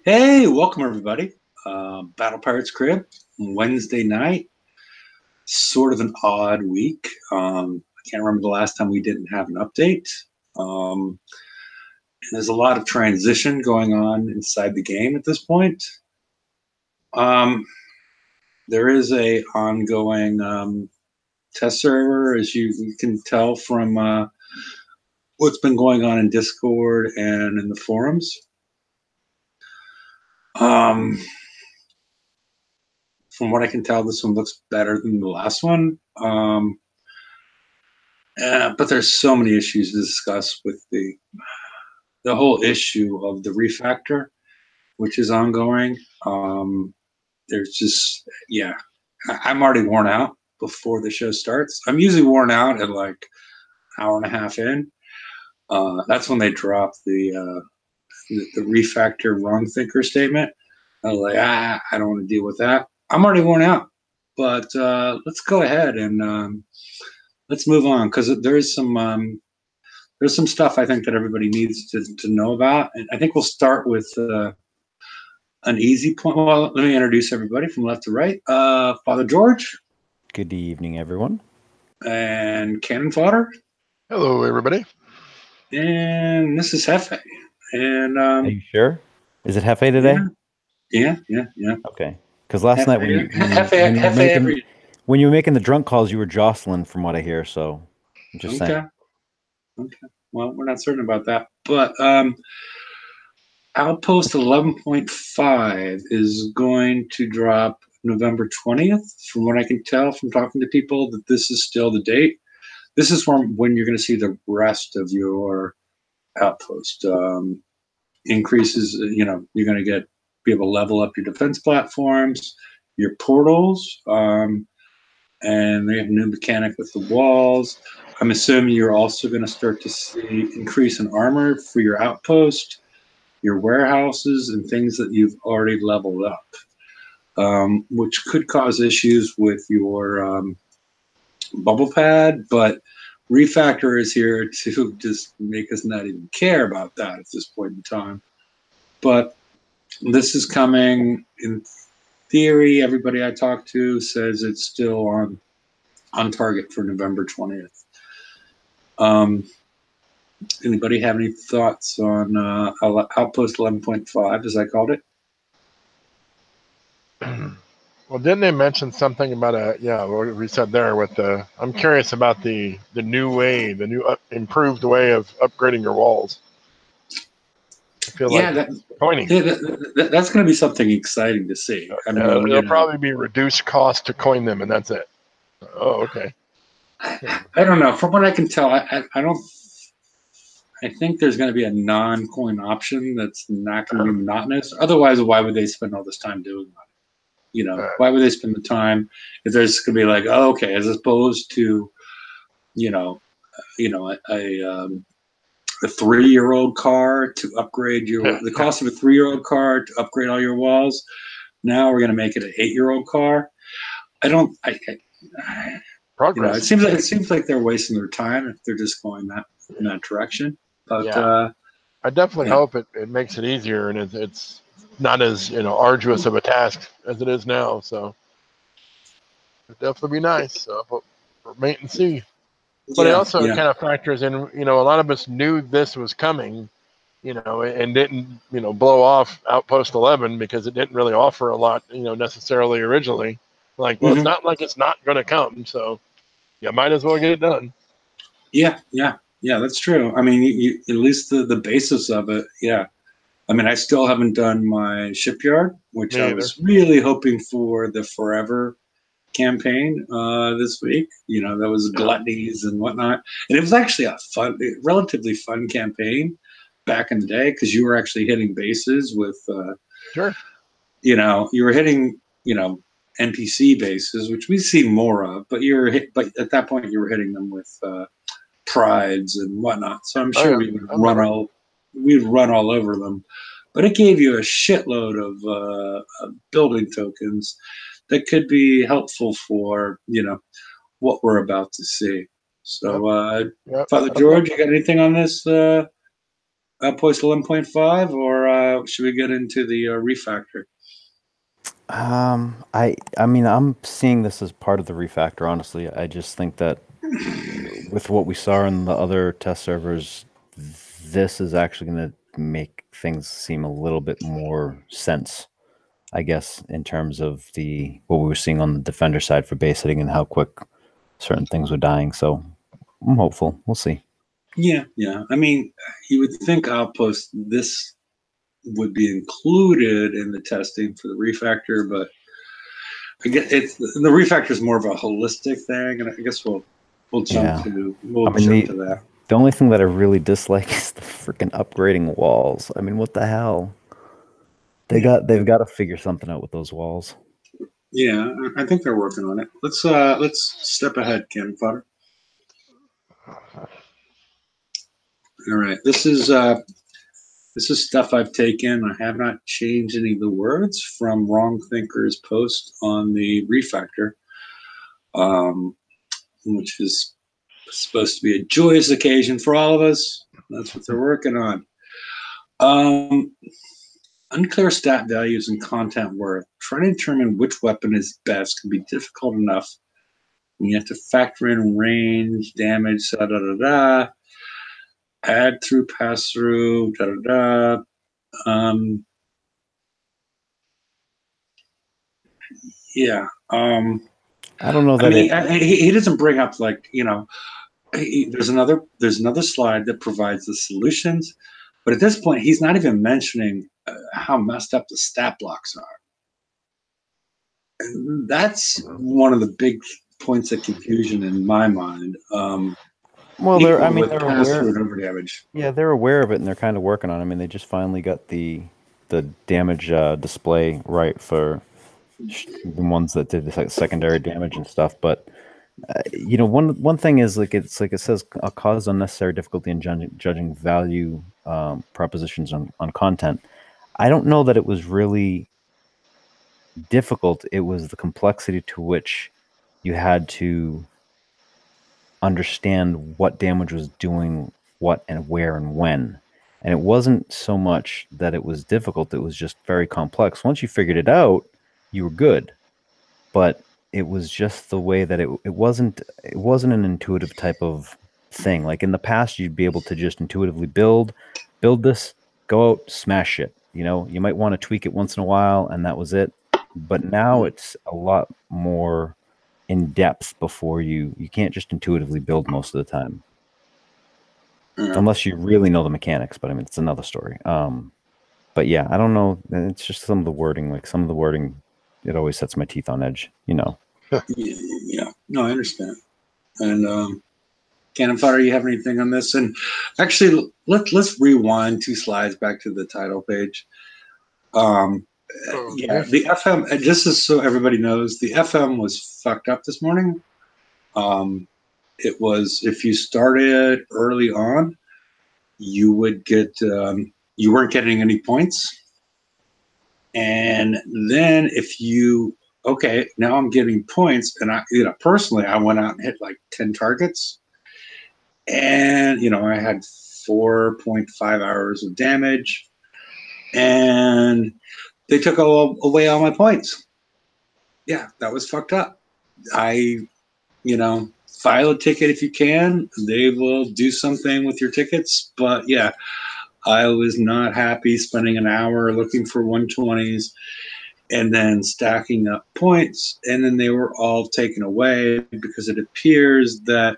Hey, welcome everybody. Battle Pirates Crib, Wednesday night. Sort of an odd week. I can't remember the last time we didn't have an update. Um, there's a lot of transition going on inside the game at this point. Um, there is a ongoing test server, as you can tell from what's been going on in Discord and in the forums. From what I can tell, this one looks better than the last one. But there's so many issues to discuss with the whole issue of the refactor, which is ongoing. There's just, yeah, I'm already worn out before the show starts. I'm usually worn out at like hour and a half in. That's when they drop the refactor wrong thinker statement. I was like, I don't want to deal with that. I'm already worn out, but let's go ahead and let's move on because there's some stuff I think that everybody needs to know about, and I think we'll start with an easy point. Well, let me introduce everybody from left to right. Father George. Good evening, everyone. And Cannon Fodder. Hello, everybody. And this is Hefe. And are you sure? Is it Hefe today? Yeah. Okay. Because last night when you were making the drunk calls, you were Jocelyn, from what I hear. So, I'm just saying. Okay. Well, we're not certain about that, but Outpost 11.5 is going to drop November 20th. From what I can tell from talking to people, that this is still the date. This is when you're going to see the rest of your Outpost increases. You're going to be able to level up your defense platforms, your portals, and they have a new mechanic with the walls. I'm assuming you're also going to start to see increase in armor for your outpost, your warehouses, and things that you've already leveled up, which could cause issues with your bubble pad. But Refactor is here to just make us not even care about that at this point in time. But this is coming. In theory, everybody I talk to says it's still on target for November 20th. Anybody have any thoughts on Outpost 11.5, as I called it? Well, didn't they mention something about what we said there with the? I'm curious about the new way, the new improved way of upgrading your walls. I feel like coining. That's going to be something exciting to see. I mean, it'll probably be reduced cost to coin them, and that's it. Oh, okay. I don't know. From what I can tell, I don't. I think there's going to be a non-coin option that's not going to be monotonous. Otherwise, why would they spend all this time doing that? Why would they spend the time if there's going to be like, oh, okay, as opposed to, a 3-year-old car to upgrade the cost of a 3-year-old car to upgrade all your walls. Now we're going to make it an 8-year-old car. Progress. It seems like they're wasting their time if they're just going in that direction. But I definitely hope it makes it easier and it's not as arduous of a task as it is now. So it'd definitely be nice. So we'll wait and see. But it also kind of factors in. A lot of us knew this was coming, and didn't blow off Outpost 11 because it didn't really offer a lot, necessarily originally. Like, well, it's not like it's not going to come, so you might as well get it done. Yeah, that's true. I mean, at least the basis of it, yeah. I mean, I still haven't done my shipyard, which I was really hoping for the Forever campaign this week. That was gluttonies and whatnot, and it was actually a relatively fun campaign back in the day because you were actually hitting bases with, you were hitting, NPC bases, which we see more of, but but at that point you were hitting them with prides and whatnot. So I'm sure we'd run all over them, but it gave you a shitload of building tokens that could be helpful for what we're about to see. So, Father George, you got anything on this Outpost 11.5, or should we get into the refactor? I mean, I'm seeing this as part of the refactor. Honestly, I just think that with what we saw in the other test servers, this is actually going to make things seem a little bit more sense, I guess, in terms of the what we were seeing on the defender side for base hitting and how quick certain things were dying. So I'm hopeful. We'll see. Yeah, yeah. I mean, you would think Outpost this would be included in the testing for the refactor, but I guess the refactor is more of a holistic thing, and I guess we'll jump Yeah. to that. The only thing that I really dislike is the freaking upgrading walls. I mean, what the hell? They've got to figure something out with those walls. Yeah, I think they're working on it. Let's step ahead, Cannon Fodder. All right, this is stuff I've taken. I have not changed any of the words from Wrong Thinker's post on the refactor, which is supposed to be a joyous occasion for all of us. That's what they're working on. Unclear stat values and content worth. Trying to determine which weapon is best can be difficult enough. You have to factor in range, damage, da da da da. Add through, pass through, da da da. Yeah. I don't know that he doesn't bring up there's another slide that provides the solutions, but at this point he's not even mentioning how messed up the stat blocks are. And that's one of the big points of confusion in my mind. Well, they're aware. Over damage. Yeah, they're aware of it, and they're kind of working on it. I mean, they just finally got the damage display right for the ones that did the secondary damage and stuff. But one thing is it says cause unnecessary difficulty in judging value propositions on content. I don't know that it was really difficult. It was the complexity to which you had to understand what damage was doing what and where and when. And it wasn't so much that it was difficult, it was just very complex. Once you figured it out, you were good. But it was just the way that it wasn't an intuitive type of thing. Like in the past, you'd be able to just intuitively build this, go out, smash it. You might want to tweak it once in a while, and that was it. But now it's a lot more in depth before you can't just intuitively build most of the time. Unless you really know the mechanics, but I mean, it's another story. But yeah, I don't know. It's just some of the wording, it always sets my teeth on edge, Yeah. No, I understand. And Cannon Fodder, you have anything on this? And actually, let's rewind 2 slides back to the title page. The FM, just so everybody knows, the FM was fucked up this morning. It was, if you started early on, you would get, you weren't getting any points. And then if you, okay, now I'm getting points, and personally, I went out and hit like 10 targets, and I had 4.5 hours of damage, and they took away all my points. Yeah, that was fucked up. File a ticket if you can. They will do something with your tickets. But yeah, I was not happy spending an hour looking for 120s and then stacking up points. And then they were all taken away because it appears that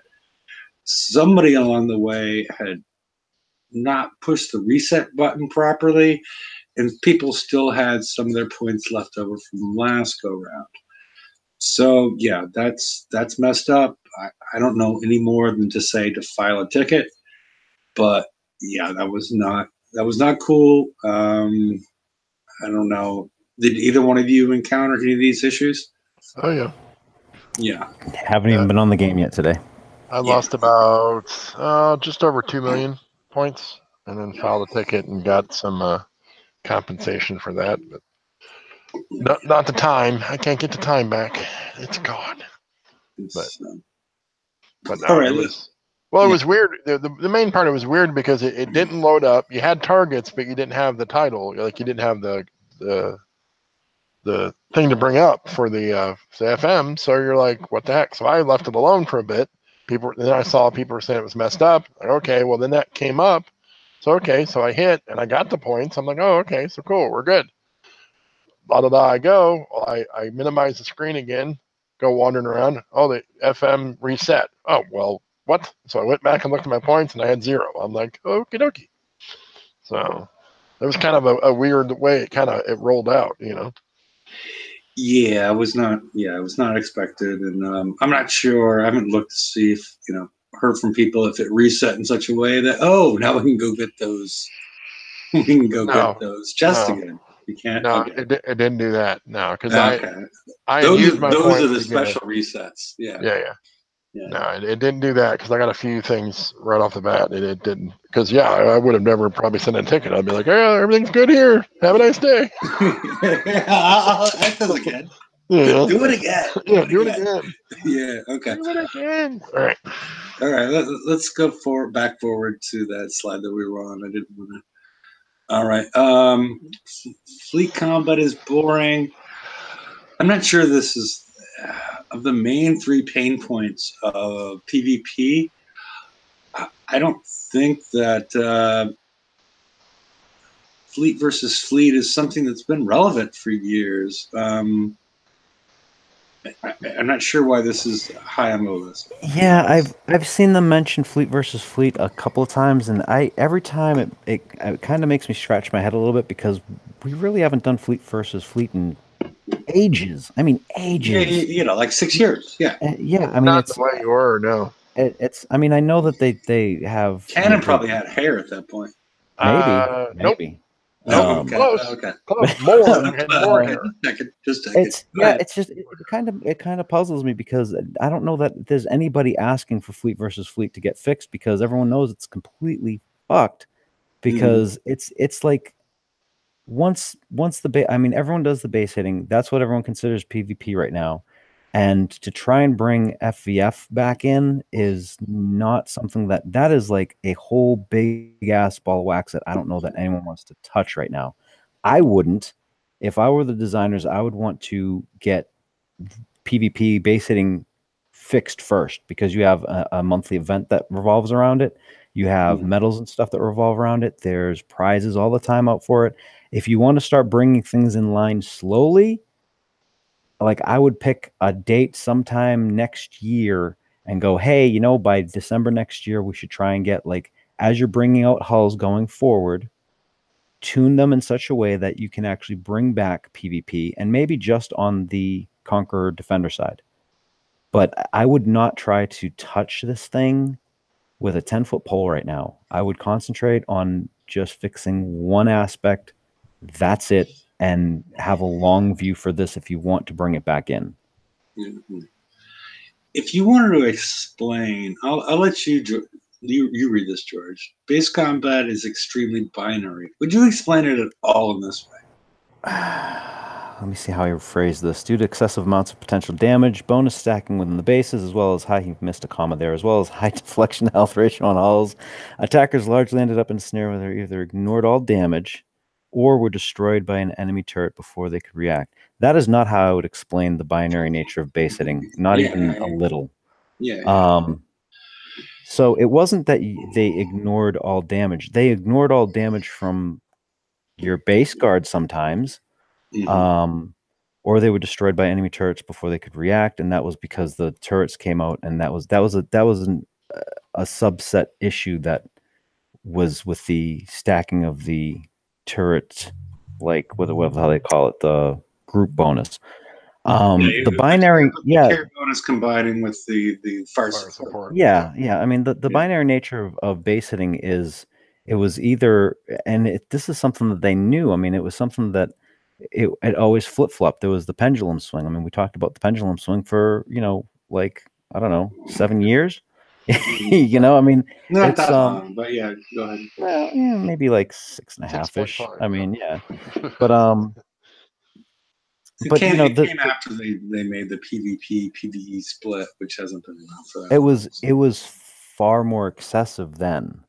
somebody along the way had not pushed the reset button properly, and people still had some of their points left over from last go round. So yeah, that's messed up. I don't know any more than to say to file a ticket, but yeah, that was not cool. I don't know. Did either one of you encounter any of these issues? Oh yeah. Yeah. Haven't even been on the game yet today. I lost about just over 2 million points, and then filed a ticket and got some compensation for that. But not the time. I can't get the time back. It's gone. But no, all right, Well, it was weird. The main part, it was weird because it didn't load up. You had targets, but you didn't have the title. Like you didn't have the thing to bring up for the FM. So you're like, what the heck? So I left it alone for a bit. Then I saw people were saying it was messed up. Like, okay, well then that came up. So okay, so I hit and I got the points. I'm like, oh, okay, so cool, we're good. Blah blah blah. I go. I minimize the screen again. Go wandering around. Oh, the FM reset. Oh well, what? So I went back and looked at my points and I had 0. I'm like, okie dokie. So it was kind of a weird way it rolled out, you know. Yeah, it was not expected, and I'm not sure. I haven't looked to see if heard from people if it reset in such a way that now we can go get those. We can go get those chests again. You can't. No, Okay. it didn't do that. No, because Okay. I had used my Those points are the to get special resets. Yeah. Yeah. No, it didn't do that because I got a few things right off the bat. It didn't because I would have never probably sent a ticket. I'd be like, yeah, everything's good here. Have a nice day. That does again. Yeah. Do it again. Do it again. Yeah. Okay. Do it again. All right. All right. Let's go back forward to that slide that we were on. I didn't want to. All right. Fleet combat is boring. I'm not sure this is of the main 3 pain points of PvP. I don't think that fleet versus fleet is something that's been relevant for years. I'm not sure why this is high on the list. Yeah, I've seen them mention fleet versus fleet a couple of times, and every time it kind of makes me scratch my head a little bit because we really haven't done fleet versus fleet in ages. I mean, ages. Yeah, like 6 years. Yeah. Yeah, I mean, Not the way you were. No. It's. I mean, I know that they have. Cannon probably had hair at that point. Maybe. Nope. Okay. Close. More hair. Just take it. It's just it kind of puzzles me because I don't know that there's anybody asking for fleet versus fleet to get fixed because everyone knows it's completely fucked because it's like once I mean everyone does the base hitting, that's what everyone considers PvP right now. And to try and bring FVF back in is not something that is like a whole big ass ball of wax that I don't know that anyone wants to touch right now. I wouldn't. If I were the designers, I would want to get PvP base hitting fixed first because you have a monthly event that revolves around it. You have medals and stuff that revolve around it. There's prizes all the time out for it. If you want to start bringing things in line slowly, like I would pick a date sometime next year and go, hey, by December next year, we should try and get like, as you're bringing out hulls going forward, tune them in such a way that you can actually bring back PvP and maybe just on the Conqueror Defender side. But I would not try to touch this thing with a 10-foot pole right now. I would concentrate on just fixing one aspect. That's it. And have a long view for this if you want to bring it back in. If you wanted to explain, I'll let you read this, George. Base combat is extremely binary. Would you explain it at all in this way? Let me see how I phrase this. Due to excessive amounts of potential damage, bonus stacking within the bases, as well as he missed a comma there, as well as high deflection health ratio on hulls, attackers largely ended up in a scenario where they either ignored all damage or were destroyed by an enemy turret before they could react. That is not how I would explain the binary nature of base hitting, not even a little. So it wasn't that they ignored all damage. They ignored all damage from your base guard sometimes, or they were destroyed by enemy turrets before they could react, and that was because the turrets came out, and that was a subset issue that was with the stacking of the turret, like how they call it, the group bonus. The binary, the bonus combining with the fire support. Yeah. I mean, the binary nature of base hitting is it was either, and this is something that they knew. I mean, it was something that it always flip flopped. There was the pendulum swing. I mean, we talked about the pendulum swing for like I don't know 7 years. I mean, not that long, but yeah, go ahead. Well, yeah, maybe like 6.5-ish. I mean, yeah, but it came after they made the PvP PvE split, which hasn't been enough for that. It was far more excessive then.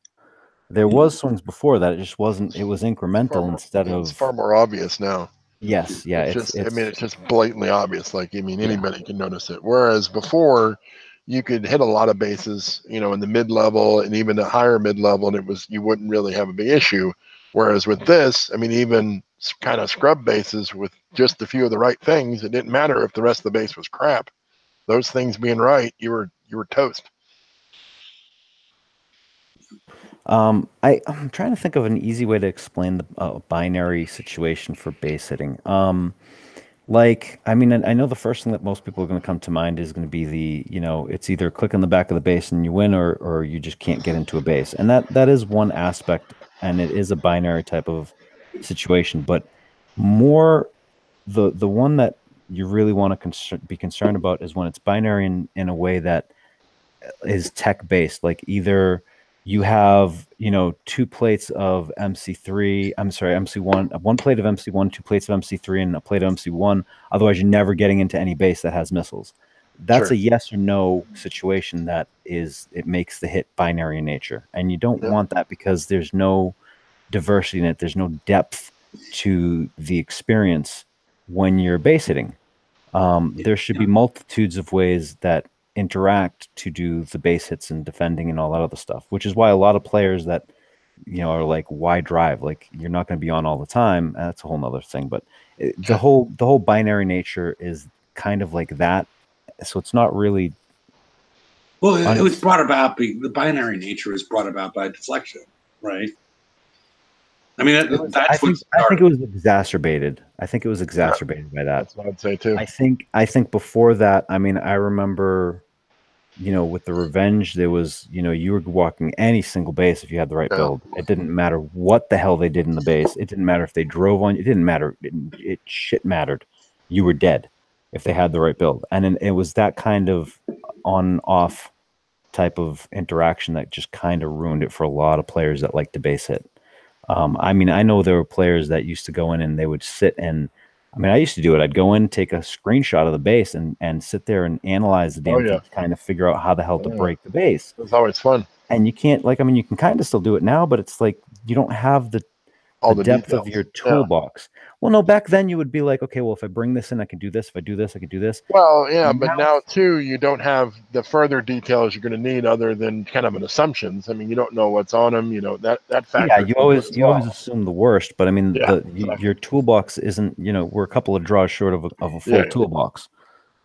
There was swings before that. It just wasn't. It was incremental instead It's of. far more obvious now. Yes, yeah. It's just blatantly obvious. Like, I mean, Yeah. anybody can notice it. Whereas before, you could hit a lot of bases, you know, in the mid level and even the higher mid level, and you wouldn't really have a big issue. Whereas with this, I mean, even kind of scrub bases with just a few of the right things, it didn't matter if the rest of the base was crap. Those things being right, you were toast. I'm trying to think of an easy way to explain the binary situation for base hitting. Like, I mean, I know the first thing that most people are going to come to mind is going to be it's either click on the back of the base and you win, or you just can't get into a base, and that is one aspect, and it is a binary type of situation. But more, the one that you really want to be concerned about is when it's binary in a way that is tech based. Like either you have, two plates of MC3, I'm sorry, MC1, one plate of MC1, two plates of MC3, and a plate of MC1. Otherwise, you're never getting into any base that has missiles. That's Sure. a yes or no situation it makes the hit binary in nature. And you don't want that because there's no diversity in it. There's no depth to the experience when you're base hitting. There should be multitudes of ways that interact to do the base hits and defending and all that other stuff, which is why a lot of players that, are like, why drive? Like, you're not going to be on all the time. That's a whole nother thing. But the whole binary nature is kind of like that. So it's not really. Well, it was brought about, the binary nature was brought about by deflection, right? I mean, I think it was exacerbated. I think it was exacerbated by that. That's what I'd say too. I think before that, I mean, I remember, with the Revenge, there was, you were walking any single base if you had the right build. It didn't matter what the hell they did in the base. It didn't matter if they drove on you. It didn't matter. It shit mattered. You were dead if they had the right build. And it was that kind of on-off type of interaction that just kind of ruined it for a lot of players that like to base hit. I mean, I know there were players that used to go in and they would sit and, I mean, I used to do it. I'd go in, take a screenshot of the base and sit there and analyze the damn thing to kind of figure out how the hell to break the base. It's always fun. And you can't, like, I mean, you can kind of still do it now, but it's like you don't have the depth details of your toolbox. Yeah. Well, no, back then you would be like, okay, well, if I bring this in, I can do this. If I do this, I can do this. Well, yeah, but now too, you don't have the further details you're going to need other than kind of an assumptions. I mean, you don't know what's on them. You know, that factor. Yeah, you always assume the worst, but I mean, your toolbox isn't. We're a couple of draws short of a full toolbox.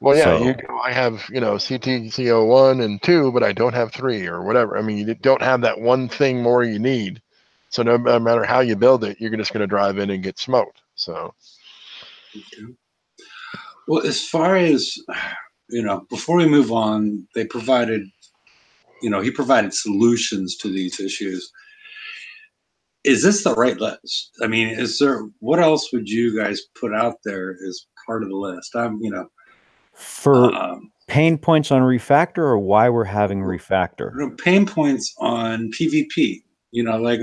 Well, yeah, I have, CTCO 1 and 2, but I don't have 3 or whatever. I mean, you don't have that one thing more you need. So no matter how you build it, you're just going to drive in and get smoked. So, well, as far as, before we move on, they provided, he provided solutions to these issues. Is this the right list? I mean, what else would you guys put out there as part of the list? For pain points on Refactor, or why we're having Refactor? Pain points on PvP. Like,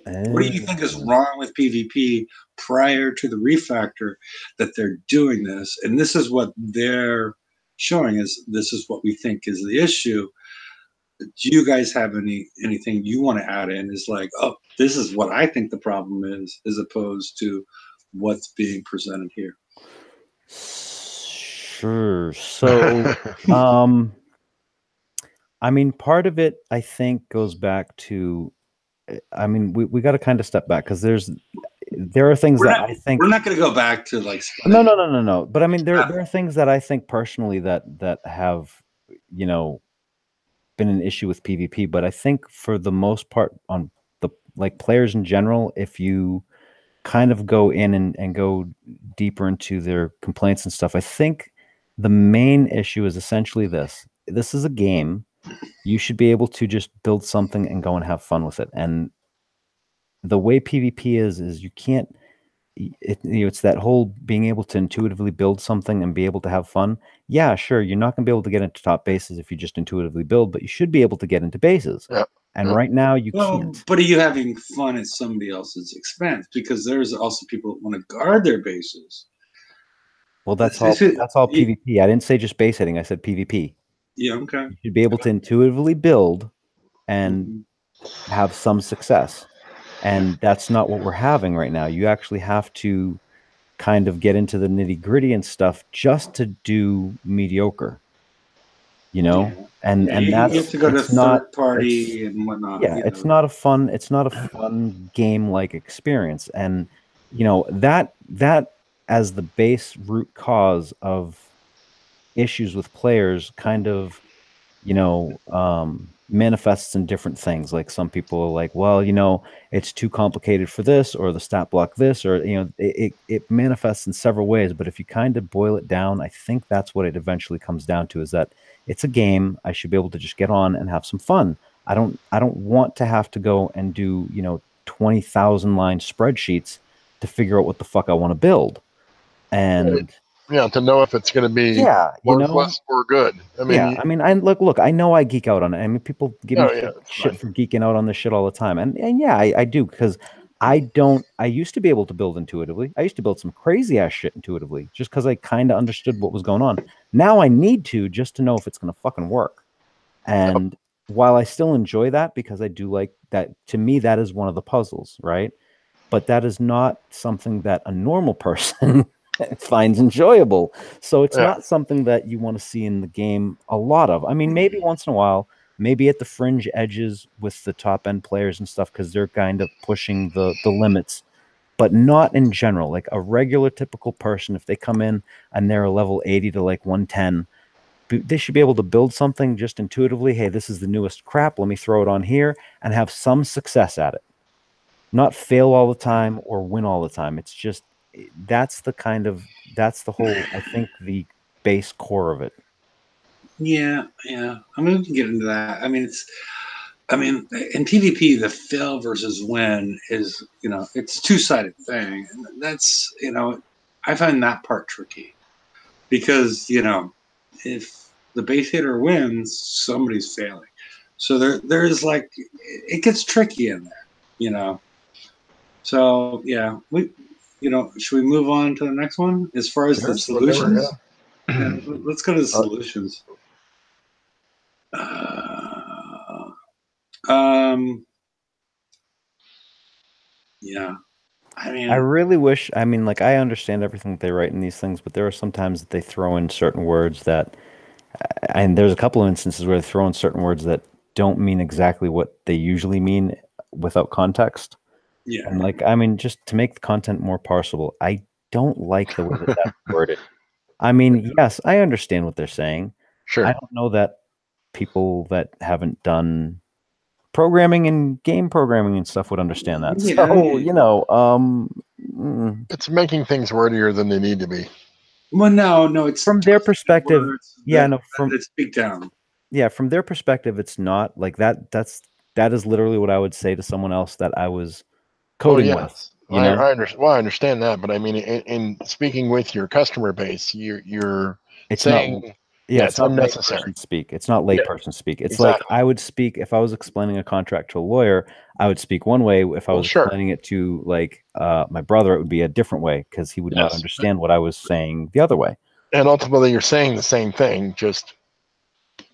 what do you think is wrong with PvP prior to the Refactor that they're doing this? And this is what they're showing us. This is what we think is the issue. Do you guys have anything you want to add in? Is like, oh, this is what I think the problem is, as opposed to what's being presented here. Sure. So, I mean, part of it, I think, goes back to, I mean, we got to kind of step back because there are things I think we're not going to go back to like. No. But I mean, there are things that I think personally that have, been an issue with PvP. But I think for the most part, on the players in general, if you kind of go in and go deeper into their complaints and stuff, I think the main issue is essentially this. This is a game. You should be able to just build something and go and have fun with it. And the way PvP is you can't, it's that whole being able to intuitively build something and be able to have fun. Yeah, sure. You're not going to be able to get into top bases if you just intuitively build, but you should be able to get into bases. Yeah. And right now you can't. But are you having fun at somebody else's expense? Because there's also people that want to guard their bases. Well, that's all PvP. I didn't say just base hitting. I said PvP. Yeah, okay. You should be able to intuitively build and have some success. And that's not what we're having right now. You actually have to kind of get into the nitty-gritty and stuff just to do mediocre, you know? Yeah. And Yeah, and you have that's to go to it's not third it's party and whatnot. yeah, it's not a fun game like experience. And that as the base root cause of issues with players kind of manifests in different things. Like some people are like, well, it's too complicated for this, or the stat block this, or it manifests in several ways. But if you kind of boil it down, I think that's what it eventually comes down to, is that it's a game. I should be able to just get on and have some fun. I don't want to have to go and do 20,000 line spreadsheets to figure out what the fuck I want to build. And Yeah, to know if it's going to be yeah, worthless or good. I mean, yeah, I mean, I look, I know I geek out on it. I mean, people give me yeah, it's shit fine. for geeking out on this shit all the time. And yeah, I do, because I used to be able to build intuitively. I used to build some crazy ass shit intuitively just because I kind of understood what was going on. Now I need to, just to know if it's going to fucking work. And while I still enjoy that, because I do like that, to me, that is one of the puzzles, right? But that is not something that a normal person finds enjoyable. So it's Yeah. not something that you want to see in the game a lot of. I mean, maybe once in a while, maybe at the fringe edges with the top end players and stuff, because they're kind of pushing the limits, but not in general. Like a regular typical person, if they come in and they're a level 80 to like 110, they should be able to build something just intuitively. Hey, this is the newest crap. Let me throw it on here and have some success at it. Not fail all the time or win all the time. It's just that's the whole, I think, the base core of it. Yeah, yeah. I mean, we can get into that. I mean, in PvP, the fail versus win is, it's a two-sided thing. And that's, I find that part tricky because, if the base hitter wins, somebody's failing. So there's like, it gets tricky in there. So yeah, should we move on to the next one as far as the Sure, whatever, solutions? yeah. Yeah, let's go to the solutions. Uh, um, yeah, I I mean, really wish, I mean, like, I understand everything that they write in these things, but there are sometimes that they throw in certain words that, and there's a couple of instances where they throw in certain words that don't mean exactly what they usually mean without context. yeah, And like, I mean, just to make the content more parsable, I don't like the way that that's worded. I mean, yes, I understand what they're saying. I Sure. don't know that people that haven't done programming and game programming and stuff would understand that. yeah, So, yeah. It's making things wordier than they need to be. Well, no, it's from their twisting perspective, words yeah, no, from that speak down. yeah, from their perspective, it's not like that. That is literally what I would say to someone else that I was Oh coding with. yes, You know, I understand that, but I mean, in speaking with your customer base, you're it's not. saying, Yeah, yeah, it's it's not unnecessary. layperson speak. It's not Yeah, layperson speak. It's like exactly. I would speak if I was explaining a contract to a lawyer. I would speak one way. If I Well, was sure. explaining it to like my brother, it would be a different way because he would not Yes, understand what I was saying the other way and ultimately, you're saying the same thing, just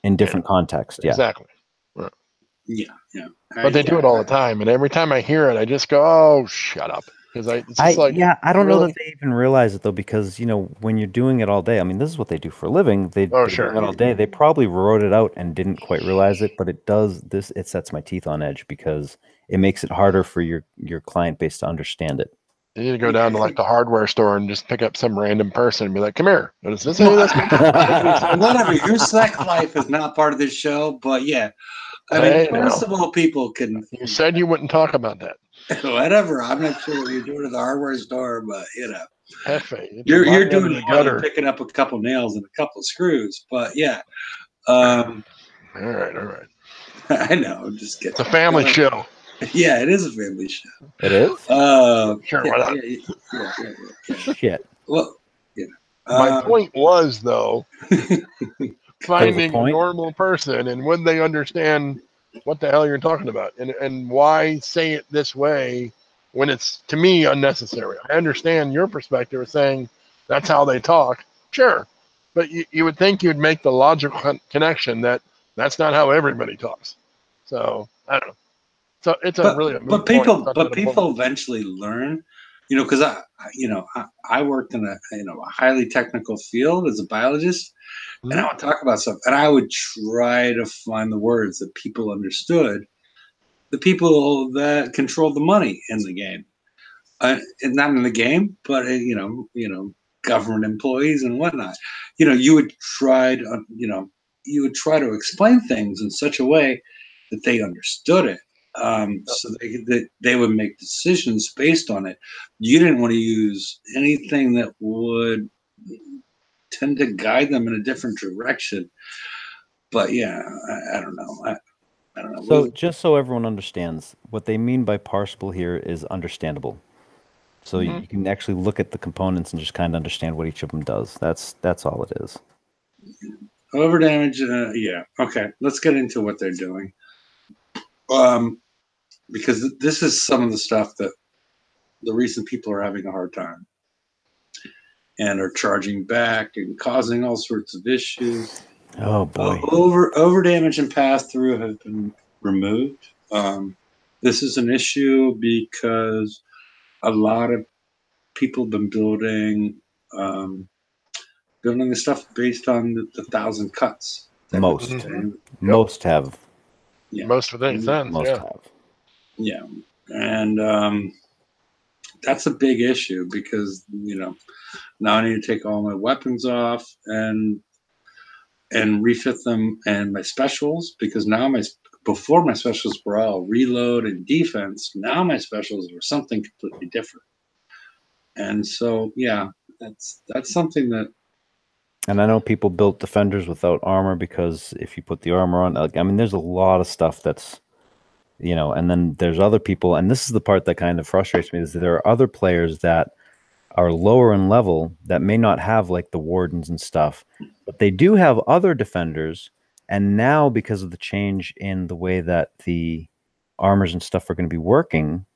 in different context. Yeah. exactly. Right. Yeah, yeah, But they do it all the yeah. time, and every time I hear it, I just go, "Oh, shut up," because it's just like, I don't know that really? they even realize it though, because when you're doing it all day, I mean, this is what they do for a living. Oh, They're doing sure. it all day. They probably wrote it out and didn't quite realize it, but it sets my teeth on edge because it makes it harder for your client base to understand it. You need to go down to like Yeah. the hardware store and just pick up some random person and be like, "Come here. Does this any of this make any sense?" Whatever. Your sex life is not part of this show, but yeah, I mean, Hey, most now of all people can, you said you wouldn't talk about that. whatever. I'm not sure what you're doing at the hardware store, but Hefe, it's you're water out of doing the more than gutter. picking up a couple nails and a couple screws. But yeah, All right, all right. I know. I'm just It's a kidding. family show. Yeah, it is a family show. It is? Sure, Yeah, why not? yeah. Shit. Well, My point was, though, There was a finding a point. normal person and would they understand what the hell you're talking about and why say it this way when it's, to me, unnecessary. I understand your perspective of saying that's how they talk. Sure. But you would think you'd make the logical connection that that's not how everybody talks. So I don't know. So it's a really a moot but point. It's people not but that important. people eventually learn, because I worked in a highly technical field as a biologist, and I would talk about stuff, and I would try to find the words that people understood, the people that controlled the money in the game, and not in the game, but government employees and whatnot. You would try to explain things in such a way that they understood it, so they would make decisions based on it. You didn't want to use anything that would tend to guide them in a different direction. But yeah, I don't know. I don't know. So just so everyone understands, what they mean by parsable here is understandable. So you can actually look at the components and just kind of understand what each of them does. That's all it is. Overdamage, yeah. Okay, let's get into what they're doing. Because this is some of the stuff that the reason people are having a hard time and are charging back and causing all sorts of issues. Oh boy. Over damage and pass through have been removed. This is an issue because a lot of people have been building the stuff based on the 1,000 cuts. Most. Mhm. Most have. Yeah. Most of it sense. Most Yeah. have. Yeah. And that's a big issue because, now I need to take all my weapons off and refit them and my specials, because now before my specials were all reload and defense. Now my specials are something completely different. And so, yeah, that's something that. And I know people built defenders without armor because if you put the armor on, like, I mean, there's a lot of stuff that's, and then there's other people, and this is the part that kind of frustrates me, is that there are other players that are lower in level that may not have like the wardens and stuff, but they do have other defenders. And now, because of the change in the way that the armors and stuff are going to be working,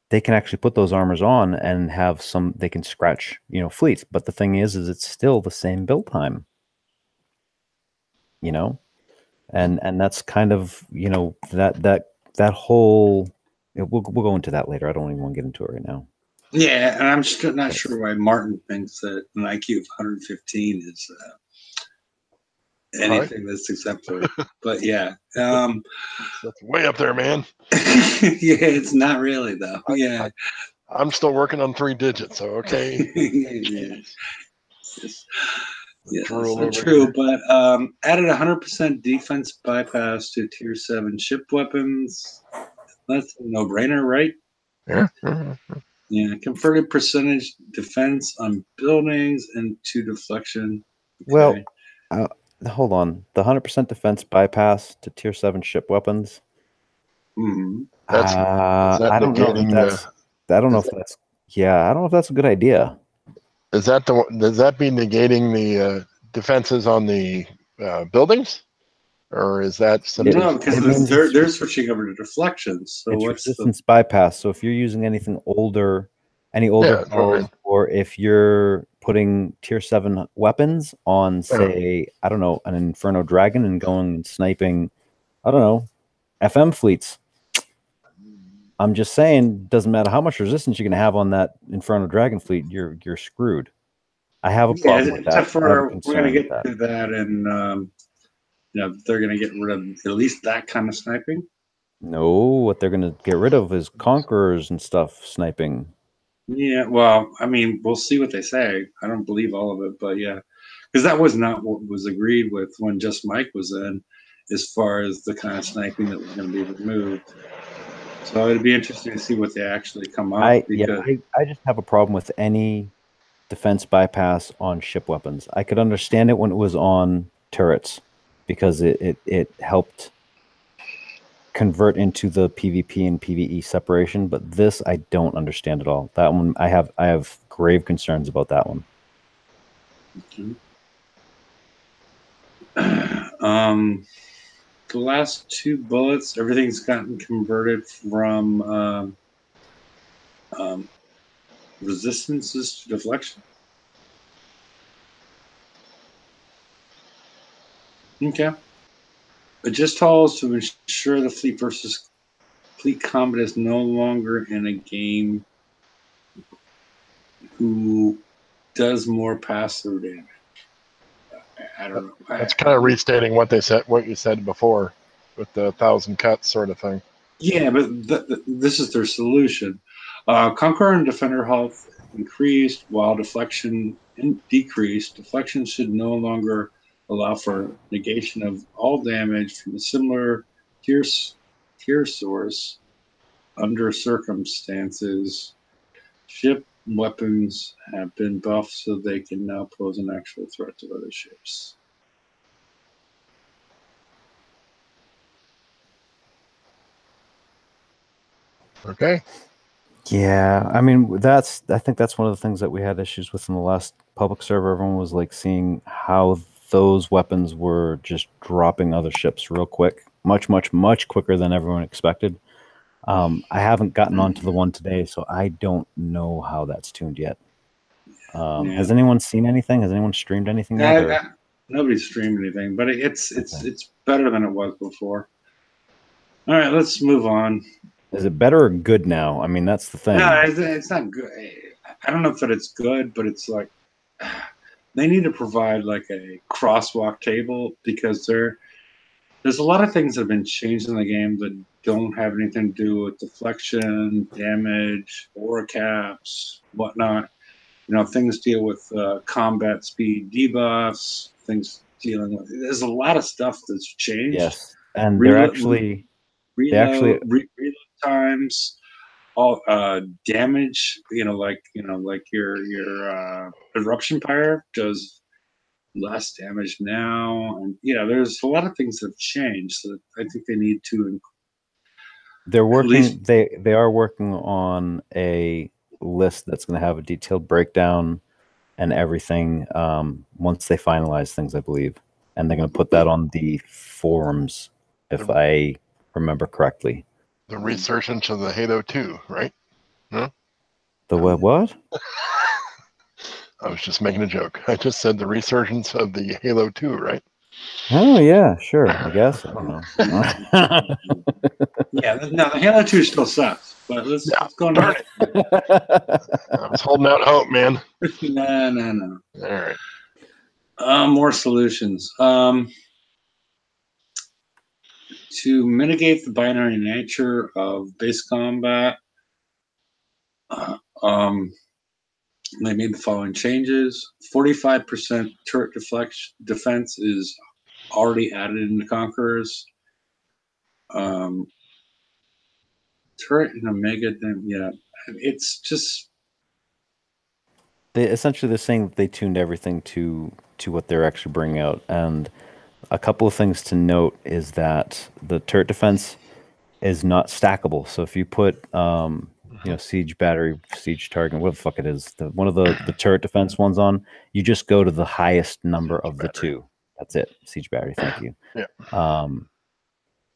they can actually put those armors on and have they can scratch, fleets. But the thing is it's still the same build time, and that's kind of, that whole, we'll go into that later. I don't even want to get into it right now. Yeah, and I'm still not sure why Martin thinks that an IQ of 115 is anything that's acceptable. But yeah, that's way up there, man. Yeah, it's not really though. Yeah, I'm still working on 3 digits, so okay. Yeah. Yeah, that's true. Here. But added 100% defense bypass to tier 7 ship weapons. That's a no-brainer, right? Yeah. Yeah, converted percentage defense on buildings into deflection. Okay. Well, hold on. The 100% defense bypass to tier 7 ship weapons. Mm-hmm. I don't know if that's. I don't know if that's. Yeah, I don't know if that's a good idea. Does that be negating the defenses on the buildings, or is that simply? No, because they're switching over to deflections. So it's what's resistance bypass. So if you're using anything older, hulls, or if you're putting tier 7 weapons on, say, I don't know, an Inferno Dragon and going and sniping, I don't know, FM fleets. I'm just saying, doesn't matter how much resistance you're going to have on that Inferno Dragon fleet, you're screwed. I have a problem with that. We're going to get to that, and they're going to get rid of at least that kind of sniping. No, what they're going to get rid of is Conquerors and stuff sniping. Yeah, well, I mean, we'll see what they say. I don't believe all of it, but yeah, because that was not what was agreed with when Just Mike was in, as far as the kind of sniping that was going to be removed. So it'd be interesting to see what they actually come up. I just have a problem with any defense bypass on ship weapons. I could understand it when it was on turrets because it helped convert into the PvP and PvE separation, but this I don't understand at all. That one I have grave concerns about that one. Okay. The last 2 bullets, everything's gotten converted from resistances to deflection. Okay. Adjust tolls to ensure the fleet versus fleet combat is no longer in a game who does more pass-through damage. I don't know. That's kind of restating what they said, what you said before, with the 1,000 cuts sort of thing. Yeah, but this is their solution. Conqueror and Defender health increased while deflection decreased. Deflection should no longer allow for negation of all damage from a similar tier source under circumstances. Ship weapons have been buffed so they can now pose an actual threat to other ships. Okay. Yeah, I mean I think that's one of the things that we had issues with in the last public server. Everyone was like seeing how those weapons were just dropping other ships real quick, much quicker than everyone expected. I haven't gotten onto the one today, so I don't know how that's tuned yet. Has anyone seen anything? Has anyone streamed anything yet? Or? Nobody's streamed anything, but it's better than it was before. All right, let's move on. Is it better or good now? I mean, that's the thing. No, it's not good. I don't know if it's good, but it's like they need to provide like a crosswalk table because there's a lot of things that have been changed in the game that don't have anything to do with deflection, damage, aura caps, whatnot. You know, things deal with combat speed debuffs, things dealing with. There's a lot of stuff that's changed. Yes, and they're actually reload times, all damage. Like your eruption pyre does less damage now, and there's a lot of things that have changed. So I think they need to. They're working. They are working on a list that's going to have a detailed breakdown and everything once they finalize things, I believe, and they're going to put that on the forums, if I remember correctly. The resurgence of the Halo 2, right? No? The what? I was just making a joke. I just said the resurgence of the Halo 2, right? Oh, yeah, sure. I guess. I don't know. Yeah, no, the Halo 2 still sucks, but let's go on. Darn it. I was holding out hope, man. No. All right. More solutions. To mitigate the binary nature of base combat, they made the following changes. 45% turret defense is already added into Conquerors. Turret and Omega, it's just... They're saying that they tuned everything to what they're actually bringing out. And a couple of things to note is that the turret defense is not stackable. So if you put siege battery, siege target, what the fuck it is, one of the turret defense ones on, you just go to the highest number of the two. That's it. Siege battery, thank you. Yeah.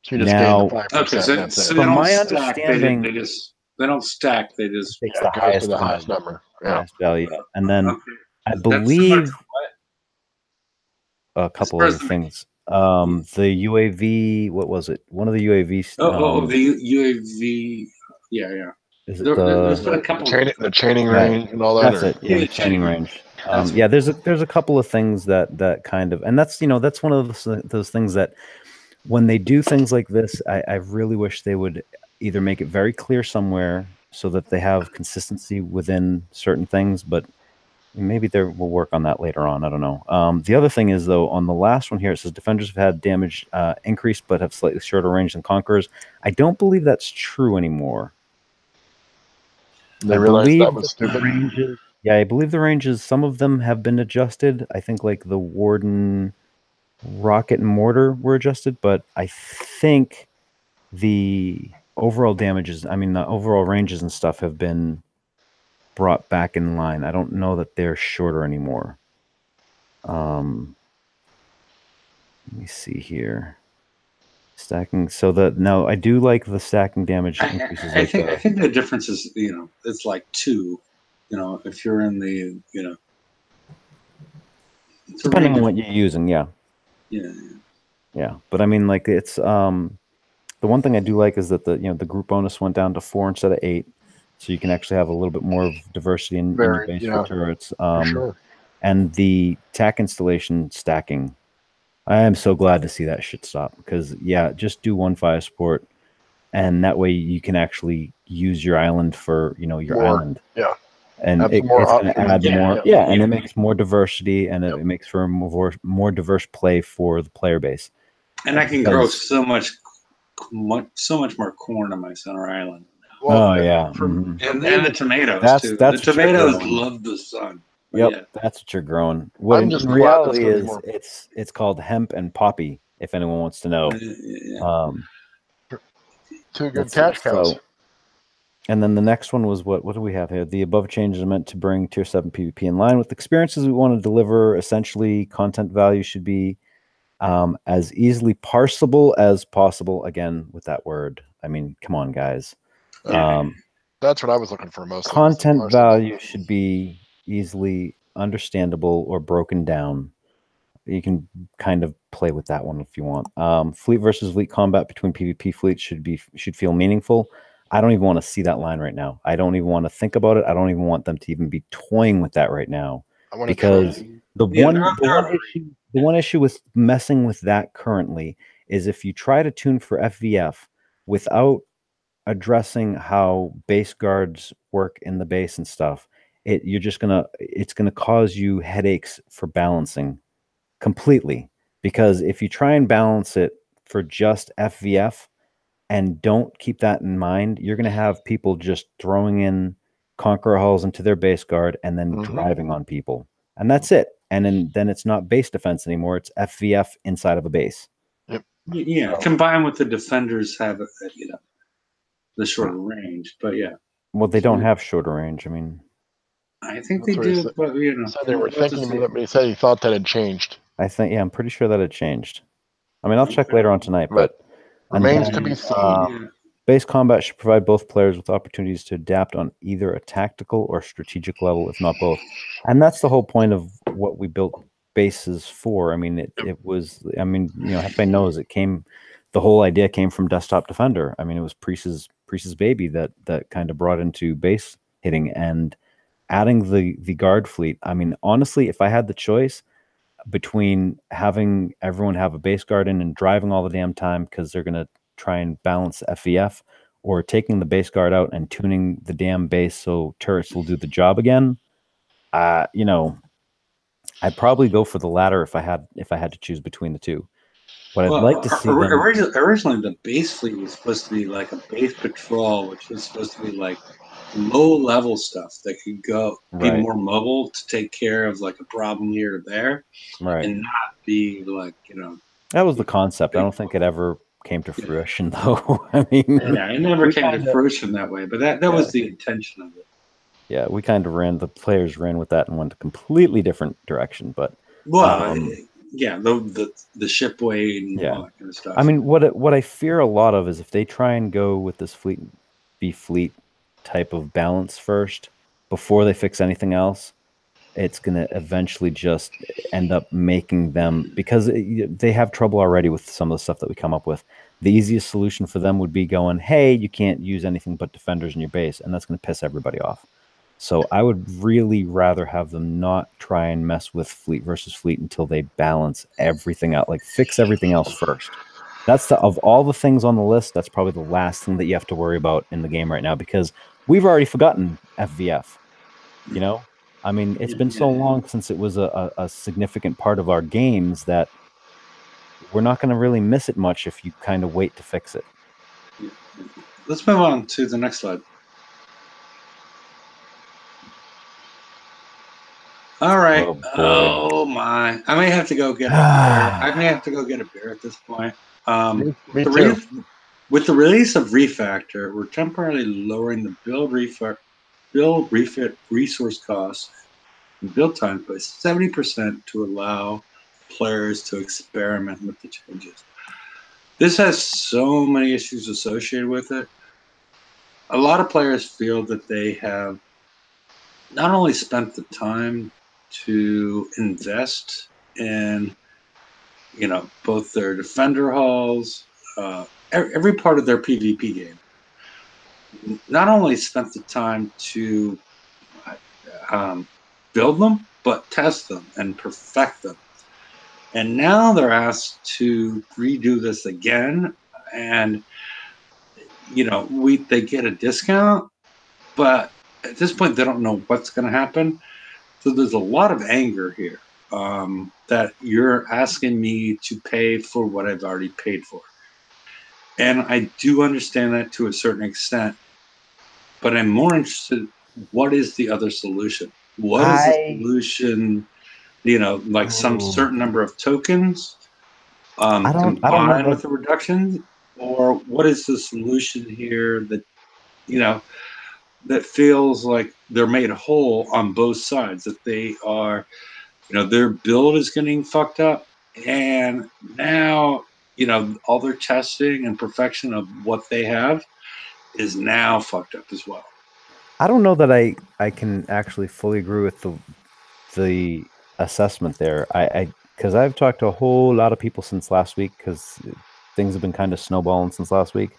So you just gain the 5%. So from my understanding, they don't stack. They just take the highest number, highest value, and then I believe a couple other things. The UAV, what was it? One of the UAVs. The UAV. Yeah. Is it there's been a couple the chaining range and all that? That's it. Yeah, the chaining range. There's a couple of things that kind of, and that's one of those things that when they do things like this, I really wish they would either make it very clear somewhere so that they have consistency within certain things, but maybe we'll work on that later on. I don't know. The other thing is, though, on the last one here, it says defenders have had damage increased but have slightly shorter range than conquerors. I don't believe that's true anymore. They realized that was stupid. I believe the ranges, some of them have been adjusted. I think like the Warden rocket and mortar were adjusted, but I think the overall damages, the overall ranges and stuff have been brought back in line. I don't know that they're shorter anymore. Let me see here. Stacking. So now I do like the stacking damage increases. I think the difference is, it's like 2. If you're in the, depending on what you're using, yeah. Yeah. Yeah, but I mean, like it's the one thing I do like is that the group bonus went down to 4 instead of 8, so you can actually have a little bit more of diversity in your Very, base for yeah, turrets. for sure. And the tack installation stacking, I am so glad to see that shit stop because yeah, just do one fire support, and that way you can actually use your island for your More, island, yeah. and Have some more it's going to options. add Yeah, more, yeah. and it makes more diversity, and Yep. it makes for a more diverse play for the player base. And I can grow Because- so much more corn on my center island. Oh yeah, from, And and the tomatoes That's too. that's The what you're tomatoes growing. love the sun. But Yep, yeah. that's what you're growing. What I'm in just glad reality there's gonna be is more. it's called hemp and poppy. If anyone wants to know, Yeah. Two good that's cash cows. so. And then the next one was what do we have here? The above changes are meant to bring Tier 7 PvP in line with the experiences we want to deliver. Essentially, content value should be as easily parsable as possible. Again, with that word, I mean, come on, guys. Yeah. That's what I was looking for mostly. Content value should be easily understandable or broken down. You can kind of play with that one if you want. Fleet versus fleet combat between PvP fleets should feel meaningful. I don't even want to see that line right now. I don't even want to think about it. I don't even want them to even be toying with that right now, I want to because try. the one issue with messing with that currently is if you try to tune for FVF without addressing how base guards work in the base and stuff, it's gonna cause you headaches for balancing completely. Because if you try and balance it for just FVF and don't keep that in mind, you're going to have people just throwing in Conqueror hulls into their base guard and then driving on people. And that's it. And then it's not base defense anymore. It's FVF inside of a base. Yep. Yeah. Combined with the defenders have the shorter range. But yeah. Well, they don't have shorter range. I mean, I think That's they what he do, said. but He said they were we'll have to thinking see. about it, but he said he thought that had changed. I think, yeah, I'm pretty sure that it changed. I mean, I'll check later on tonight, but Remains to be seen. Base combat should provide both players with opportunities to adapt on either a tactical or strategic level, if not both. And that's the whole point of what we built bases for. I mean, it was, I mean, Hefe knows the whole idea came from Desktop Defender. I mean, it was Priest's baby that kind of brought into base hitting and adding the guard fleet. I mean, honestly, if I had the choice between having everyone have a base guard in and driving all the damn time because they're going to try and balance FEF, or taking the base guard out and tuning the damn base so turrets will do the job again, I'd probably go for the latter if I had to choose between the two. But I'd like to see them. Originally, the base fleet was supposed to be like a base patrol, which was supposed to be like low-level stuff that could be more mobile to take care of like a problem here or there, and not be like That was the concept. I don't think it ever came to fruition, though. I mean, yeah, it never came to fruition that way, but that was the intention of it. Yeah, we kind of the players ran with that and went a completely different direction. But yeah, the ship weight and all that kind of stuff. I mean, what I fear a lot of is if they try and go with this fleet type of balance first before they fix anything else, it's going to eventually just end up making them, because they have trouble already with some of the stuff that we come up with. The easiest solution for them would be going, hey, you can't use anything but defenders in your base, and that's going to piss everybody off. So I would really rather have them not try and mess with fleet versus fleet until they balance everything out, like fix everything else first. That's of all the things on the list, that's probably the last thing that you have to worry about in the game right now, because we've already forgotten FVF. I mean, it's been so long since it was a significant part of our games that we're not going to really miss it much if you kind of wait to fix it. Let's move on to the next slide. All right. Oh my! I may have to go get a beer. I may have to go get a beer at this point. Me too. With the release of Refactor, we're temporarily lowering the build refit resource costs and build time by 70% to allow players to experiment with the changes. This has so many issues associated with it. A lot of players feel that they have not only spent the time to invest in both their defender halls, every part of their PvP game. Not only spent the time to build them, but test them and perfect them. And now they're asked to redo this again, and they get a discount, but at this point they don't know what's going to happen. So there's a lot of anger here that you're asking me to pay for what I've already paid for. And I do understand that to a certain extent, but I'm more interested, what is the other solution? What is the solution, like some certain number of tokens I don't know combined that. with a reduction? Or what is the solution here that, that feels like they're made whole on both sides, that they are, their build is getting fucked up, and now, all their testing and perfection of what they have is now fucked up as well. I don't know that I can actually fully agree with the assessment there. Because I've talked to a whole lot of people since last week, because things have been kind of snowballing since last week.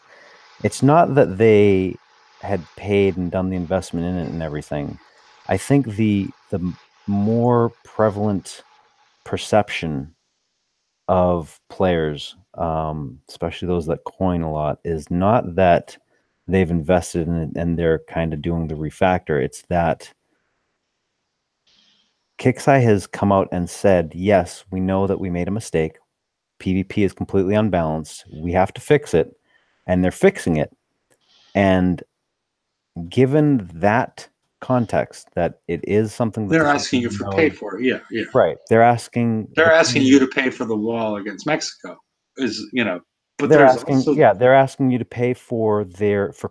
It's not that they had paid and done the investment in it and everything. I think the more prevalent perception of players, especially those that coin a lot, is not that they've invested in it and they're kind of doing the refactor. It's that Kixeye has come out and said, yes, we know that we made a mistake. PvP is completely unbalanced. We have to fix it. And they're fixing it. And given that context, that it is something that they're asking you for pay for it. Yeah. Right. They're asking you to pay for the wall against Mexico. But they're there's asking, also, they're asking you to pay for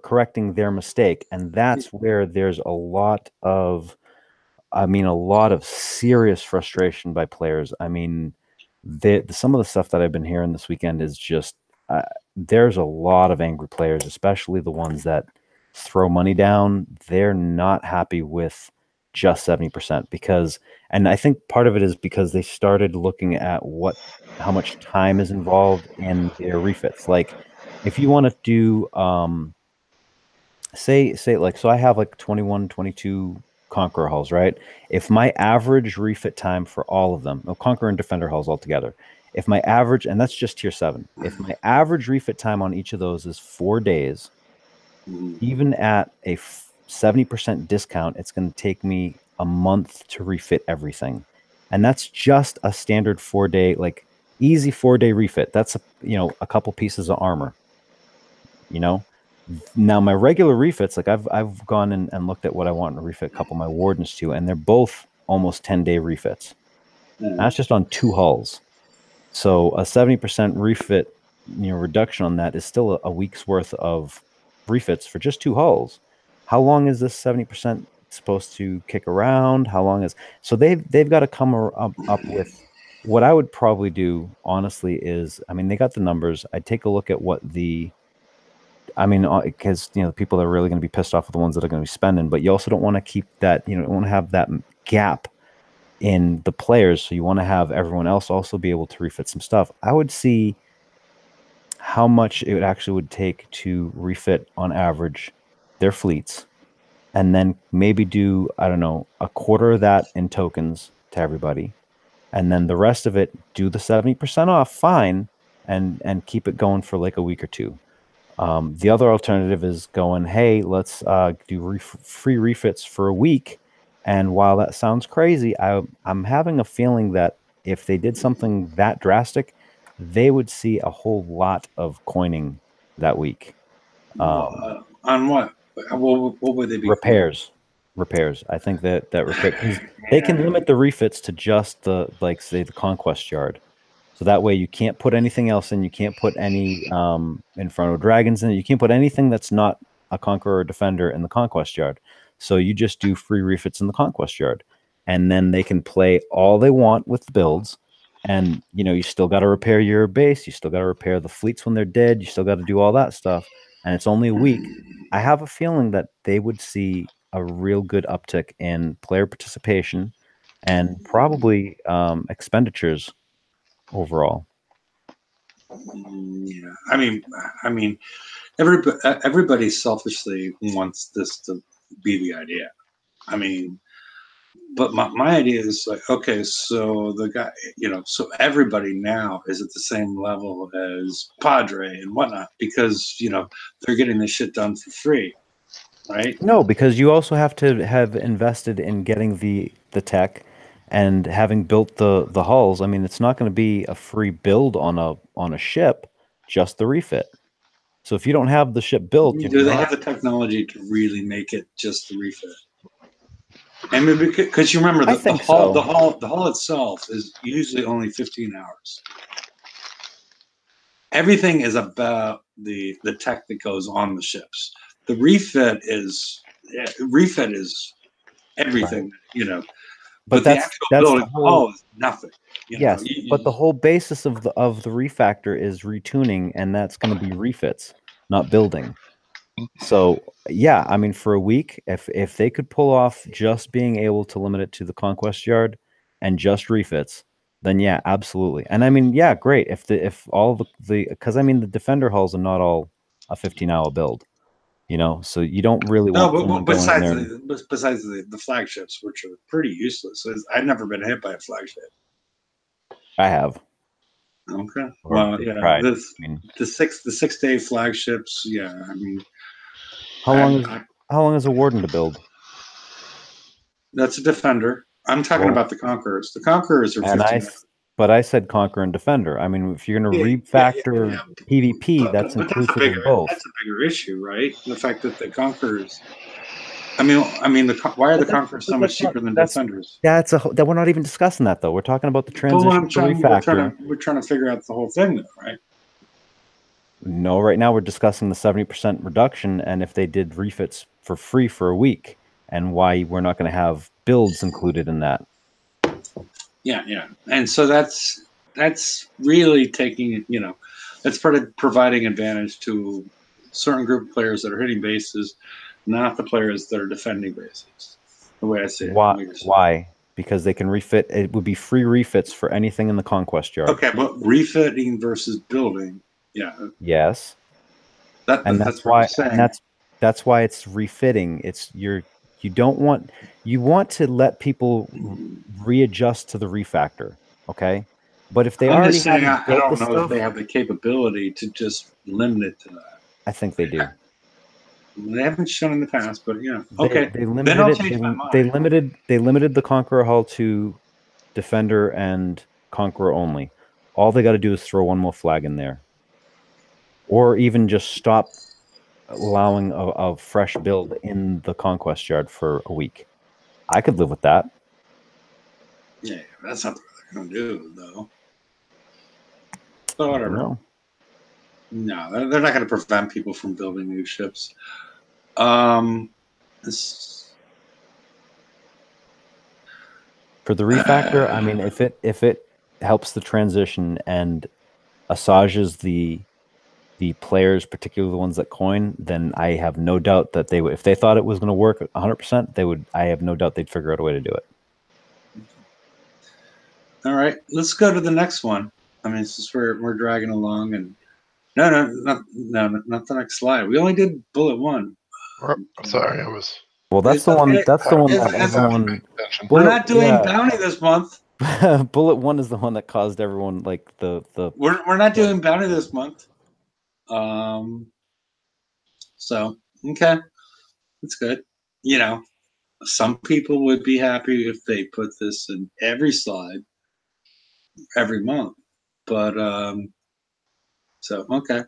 correcting their mistake. And that's where there's a lot of serious frustration by players. I mean, some of the stuff that I've been hearing this weekend is just, there's a lot of angry players, especially the ones that throw money down. They're not happy with just 70% and I think part of it is because they started looking at how much time is involved in their refits. Like, if you want to do, say like, so I have like 21, 22 Conqueror hulls, right? If my average refit time for all of them, no, Conqueror and Defender hulls altogether, if my average, and that's just tier 7, if my average refit time on each of those is 4 days, even at a 70% discount, it's going to take me a month to refit everything. And that's just a standard 4-day, like easy 4-day refit. That's a couple pieces of armor. Now my regular refits, like I've gone and looked at what I want to refit a couple of my wardens to, and they're both almost 10-day refits. That's just on 2 hulls. So a 70% refit, reduction on that is still a week's worth of refits for just 2 hulls. How long is this 70% supposed to kick around? So they've got to come up with what I would probably do, honestly, is, I mean, they got the numbers. I'd take a look at what because the people that are really going to be pissed off are the ones that are going to be spending, but you also don't want to keep that, you don't want to have that gap in the players. So you want to have everyone else also be able to refit some stuff. I would see how much it actually would take to refit on average their fleets, and then maybe do, I don't know, a quarter of that in tokens to everybody, and then the rest of it, do the 70% off, fine, and keep it going for like a week or two. The other alternative is going, hey, let's do free refits for a week. And while that sounds crazy, I'm having a feeling that if they did something that drastic, they would see a whole lot of coining that week. On what? What would they be? Repairs. I think that repair, because they can limit the refits to just the, like, say, the conquest yard. So that way you can't put anything else in. You can't put any Inferno Dragons in it. You can't put anything that's not a Conqueror or Defender in the Conquest Yard. So you just do free refits in the Conquest Yard. And then they can play all they want with the builds. And, you still got to repair your base. You still got to repair the fleets when they're dead. You still got to do all that stuff. And it's only a week. I have a feeling that they would see a real good uptick in player participation and probably expenditures overall. Yeah, I mean, everybody selfishly wants this to be the idea. I mean, but my idea is like, okay, so the guy, so everybody now is at the same level as Padre and whatnot because they're getting this shit done for free, right? No, because you also have to have invested in getting the tech and having built the hulls. I mean, it's not going to be a free build on a ship, just the refit. So if you don't have the ship built, you're Do they not. have the technology to really make it just the refit? I mean, because you remember I the think hull, so. the hull itself is usually only 15 hours. Everything is about the tech that goes on the ships. The refit is everything, But but the actual that's the building the whole. hull is nothing. Yes, but the whole basis of the refactor is retuning, and that's going to be refits, not building. So yeah, I mean, for a week, if they could pull off just being able to limit it to the conquest yard and just refits, then yeah, absolutely. And I mean, yeah, great. If all the because I mean the defender hulls are not all a 15-hour build, so you don't really No, want someone going in there. besides the flagships, which are pretty useless. I've never been hit by a flagship. I have. Okay. Or Well, they tried. I mean, the 6-day flagships. Yeah, I mean, how long is how long is a warden to build? that's a defender. I'm talking Well, about the conquerors. The conquerors are and 15. but I said conquer and defender. I mean, if you're going to refactor PvP, that's inclusive of both. That's a bigger issue, right? The fact that the conquerors. Why are the conquerors so much cheaper than defenders? That we're not even discussing that though. We're talking about the But transition to refactor. we're trying to figure out the whole thing, though, right? No, right now we're discussing the 70% reduction and if they did refits for free for a week and why we're not going to have builds included in that. Yeah, and so that's really taking that's part of providing advantage to a certain group of players that are hitting bases, not the players that are defending bases. The way I see it. Why? Because they can refit. It would be free refits for anything in the conquest yard. Okay, but refitting versus building, yeah. Yes. That's what I'm saying. And that's why it's refitting. You want to let people readjust to the refactor, okay? But if they I'm already just saying haven't I built the don't know if stuff, they have the capability to just limit it to that. I think they do. They haven't shown in the past, but okay. They limited then I'll it. change my mind. They limited the Conqueror hull to defender and Conqueror only. All they got to do is throw one more flag in there, or even just stop allowing a fresh build in the conquest yard for a week. I could live with that. Yeah, that's not what they're going to do, though. So whatever. No, they're not going to prevent people from building new ships. For the refactor, I mean, if it helps the transition and assuages the players, particularly the ones that coin, then I have no doubt that they would. If they thought it was going to work 100%, they would. I have no doubt they'd figure out a way to do it. All right, let's go to the next one. I mean, since we're dragging along, and not the next slide. We only did bullet one. Sorry, I was. Well, that's the one. That's the one that everyone. We're not doing bounty this month. Bullet one is the one that caused everyone like the. We're not doing bounty this month. So okay, that's good. Some people would be happy if they put this in every slide every month, but so okay.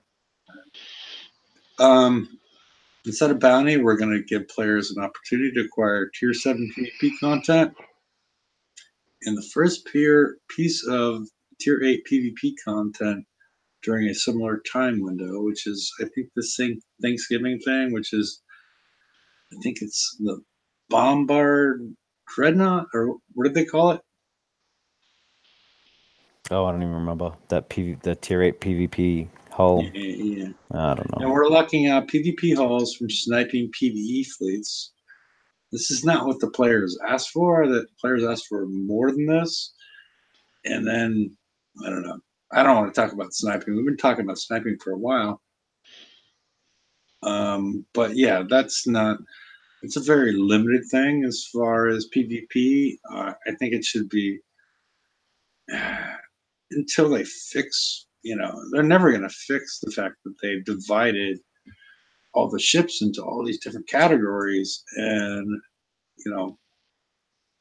Instead of bounty, we're going to give players an opportunity to acquire Tier 7 PvP content. And the first piece of Tier 8 PvP content during a similar time window, which is, I think, the same Thanksgiving thing, which is, I think it's the Bombard Dreadnought, or what did they call it? Oh, I don't even remember that the Tier 8 PvP hull. Yeah. I don't know. And we're locking out PvP hulls from sniping PvE fleets. This is not what the players asked for. The players asked for more than this. And then, I don't know. I don't want to talk about sniping. We've been talking about sniping for a while. But yeah, that's not. It's a very limited thing as far as PvP. I think it should be until they fix. They're never going to fix the fact that they've divided all the ships into all these different categories, and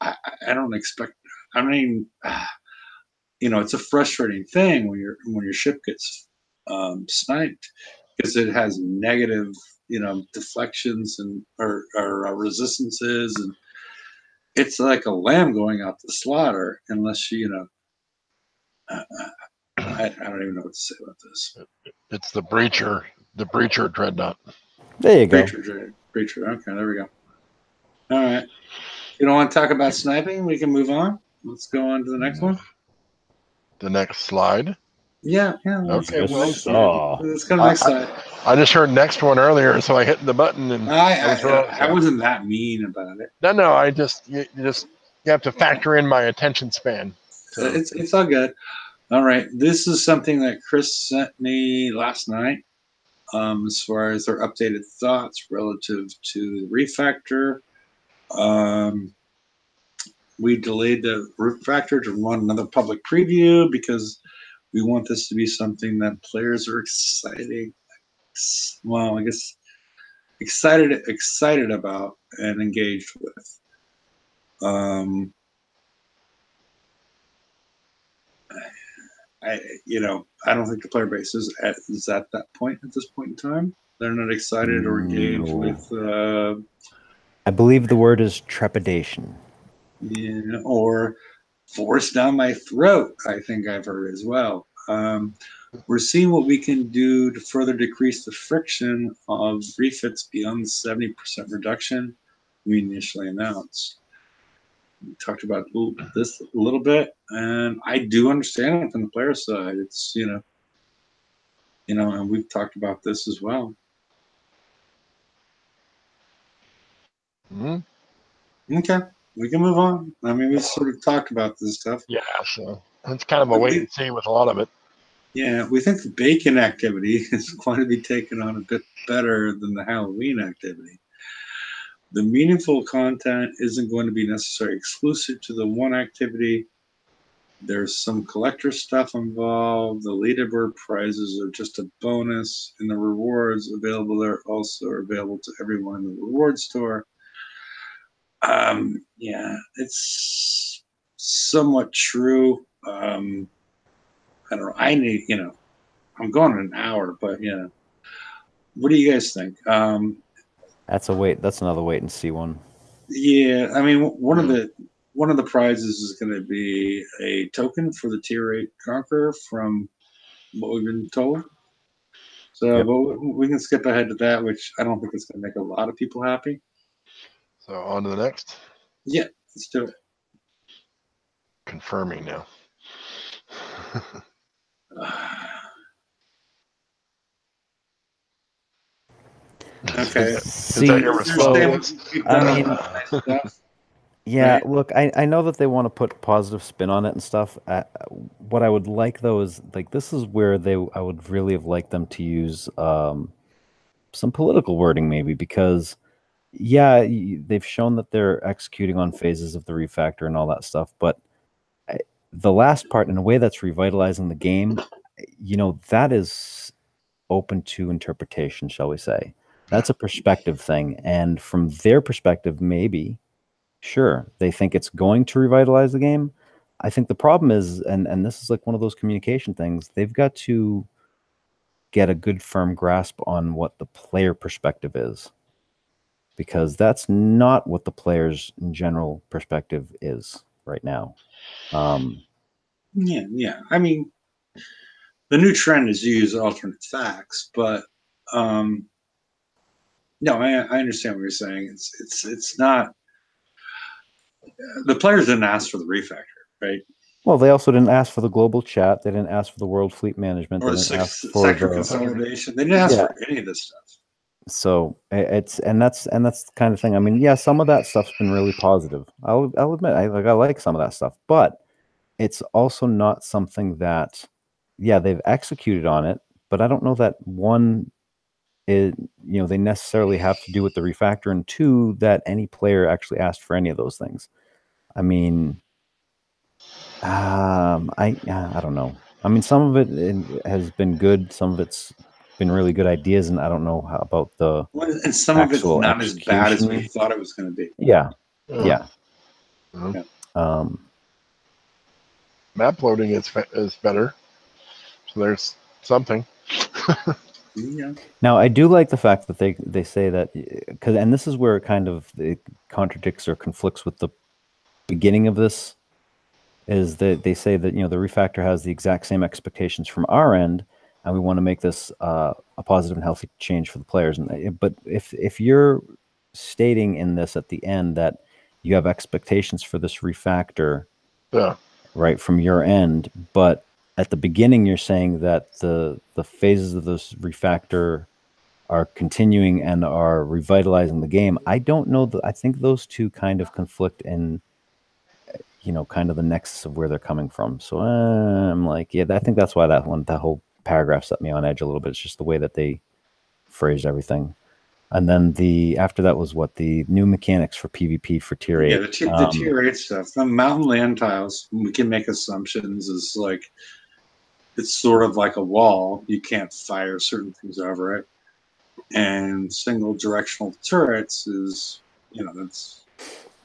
I don't expect. I mean, it's a frustrating thing when your ship gets sniped because it has negative, deflections and or resistances, and it's like a lamb going out to slaughter unless I don't even know what to say about this. It's the breacher dreadnought. There you go. Breacher. Okay, there we go. All right. You don't want to talk about sniping? We can move on. Let's go on to the next one. The next slide. Yeah. Okay. Let's go to the next slide. I just heard next one earlier, so I hit the button and I wasn't that mean about it. No. You have to factor in my attention span. So. It's all good. All right. This is something that Chris sent me last night. As far as their updated thoughts relative to the Refactor. We delayed the Refactor to run another public preview because we want this to be something that players are excited about and engaged with. I don't think the player base is at that point at this point in time. They're not excited or engaged with. I believe the word is trepidation. Yeah, or force down my throat. I think I've heard as well. We're seeing what we can do to further decrease the friction of refits beyond the 70% reduction we initially announced. We talked about this a little bit, and I do understand it from the player side. It's and we've talked about this as well. Mm-hmm. Okay, we can move on. I mean, we sort of talked about this stuff. Yeah, so it's kind of a wait and see with a lot of it. Yeah, we think the bacon activity is going to be taken on a bit better than the Halloween activity. The meaningful content isn't going to be necessarily exclusive to the one activity. There's some collector stuff involved. The leaderboard prizes are just a bonus, and the rewards available there also are available to everyone in the reward store. Yeah, it's somewhat true. I don't know. I need, I'm going in an hour, but what do you guys think? That's another wait and see one. Yeah, I mean, one of the prizes is going to be a token for the Tier 8 Conqueror from what we've been told. So, Yep. but we can skip ahead to that, which I don't think it's going to make a lot of people happy. So on to the next. Yeah, let's do it. Confirming now. Okay. Is that your response? Yeah, Right. look, I know that they want to put positive spin on it and stuff. What I would like though is this is where I would really have liked them to use some political wording maybe, because they've shown that they're executing on phases of the refactor and all that stuff, but the last part, in a way that's revitalizing the game, that is open to interpretation, shall we say. That's a perspective thing, and from their perspective, maybe, sure, they think it's going to revitalize the game. I think the problem is, and this is like one of those communication things, they've got to get a good firm grasp on what the player perspective is, because that's not what the player's general perspective is right now. Yeah. I mean, the new trend is to use alternate facts, but no, I understand what you're saying. It's not. The players didn't ask for the refactor, right? Well, they also didn't ask for the global chat. They didn't ask for the world fleet management. Or They the didn't ask for sector consolidation. They didn't ask for any of this stuff. So that's the kind of thing. I mean, yeah, some of that stuff's been really positive. I'll admit, I like some of that stuff, but it's also not something that yeah, they've executed on it, but I don't know that one is, they necessarily have to do with the refactor, and two, that any player actually asked for any of those things. I mean, I don't know. I mean, some of it has been good, some of it's been really good ideas, and I don't know how about the And some of it's actual not as bad as we execution. thought it was going to be. Yeah, Yeah. Yeah. Map loading is better, so there's something. Yeah. Now, I do like the fact that they say that, because, and this is where it kind of it contradicts or conflicts with the beginning of this, is that they say that the refactor has the exact same expectations from our end, and we want to make this a positive and healthy change for the players. But if you're stating in this at the end that you have expectations for this refactor, Yeah. right, from your end, but at the beginning you're saying that the phases of this refactor are continuing and are revitalizing the game. I don't know I think those two kind of conflict in kind of the nexus of where they're coming from. So I'm like, yeah, I think that's why that whole paragraph set me on edge a little bit. It's just the way that they phrased everything. And then after that was what the new mechanics for PvP for tier 8. Yeah, the tier 8 stuff. The mountain land tiles, we can make assumptions, is like it's sort of like a wall. You can't fire certain things over it. And single directional turrets is, that's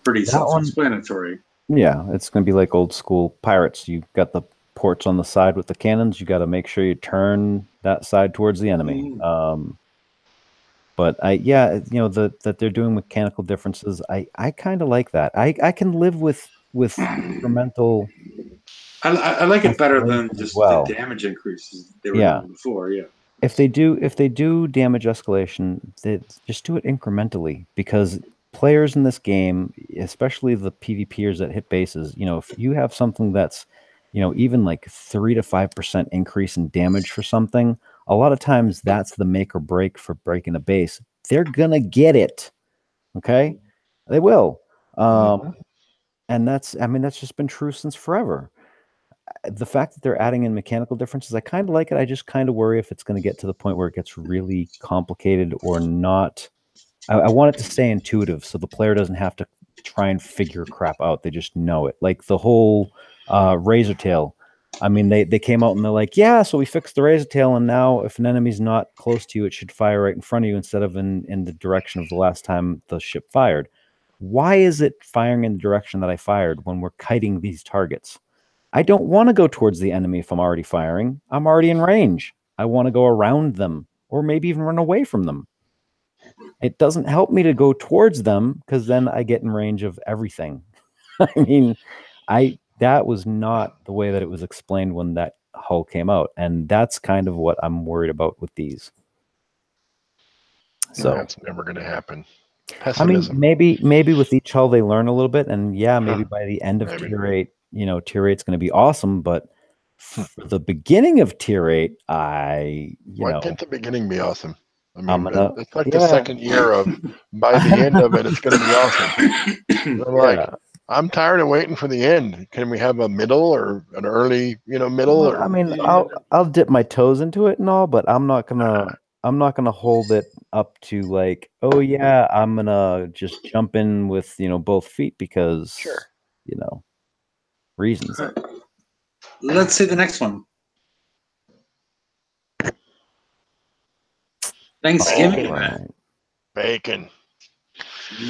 pretty self-explanatory. Yeah, it's going to be like old school pirates. You've got the ports on the side with the cannons. You got to make sure you turn that side towards the enemy. But that they're doing mechanical differences. I kind of like that. I can live with incremental. I like it better than just the damage increases they were doing before. Yeah. If they do damage escalation, they just do it incrementally, because players in this game, especially the PvPers that hit bases, if you have something that's, even like 3 to 5% increase in damage for something, a lot of times that's the make or break for breaking a base. They're gonna get it. Okay, they will. And that's just been true since forever. The fact that they're adding in mechanical differences, I kind of like it. I just kind of worry if it's going to get to the point where it gets really complicated or not. I want it to stay intuitive so the player doesn't have to try and figure crap out. They just know it. Like the whole razor tail. I mean, they came out and they're like, yeah, so we fixed the razor tail, and now if an enemy's not close to you, it should fire right in front of you instead of in the direction of the last time the ship fired. Why is it firing in the direction that I fired when we're kiting these targets? I don't want to go towards the enemy if I'm already firing. I'm already in range. I want to go around them or maybe even run away from them. It doesn't help me to go towards them because then I get in range of everything. I mean, that was not the way that it was explained when that hull came out. And that's kind of what I'm worried about with these. So that's never going to happen. Pessimism. I mean, maybe with each hull they learn a little bit, and maybe by the end of tier 8, tier 8's going to be awesome. But for the beginning of tier 8, why can't the beginning be awesome? I mean, it's like the second year of, by the end of it, it's going to be awesome. I'm like, I'm tired of waiting for the end. Can we have a middle or an early, middle? Well, I mean, I'll dip my toes into it and all, but I'm not gonna hold it up to like, oh yeah, I'm gonna just jump in with both feet because reasons. Let's see the next one. Thanksgiving. Bacon.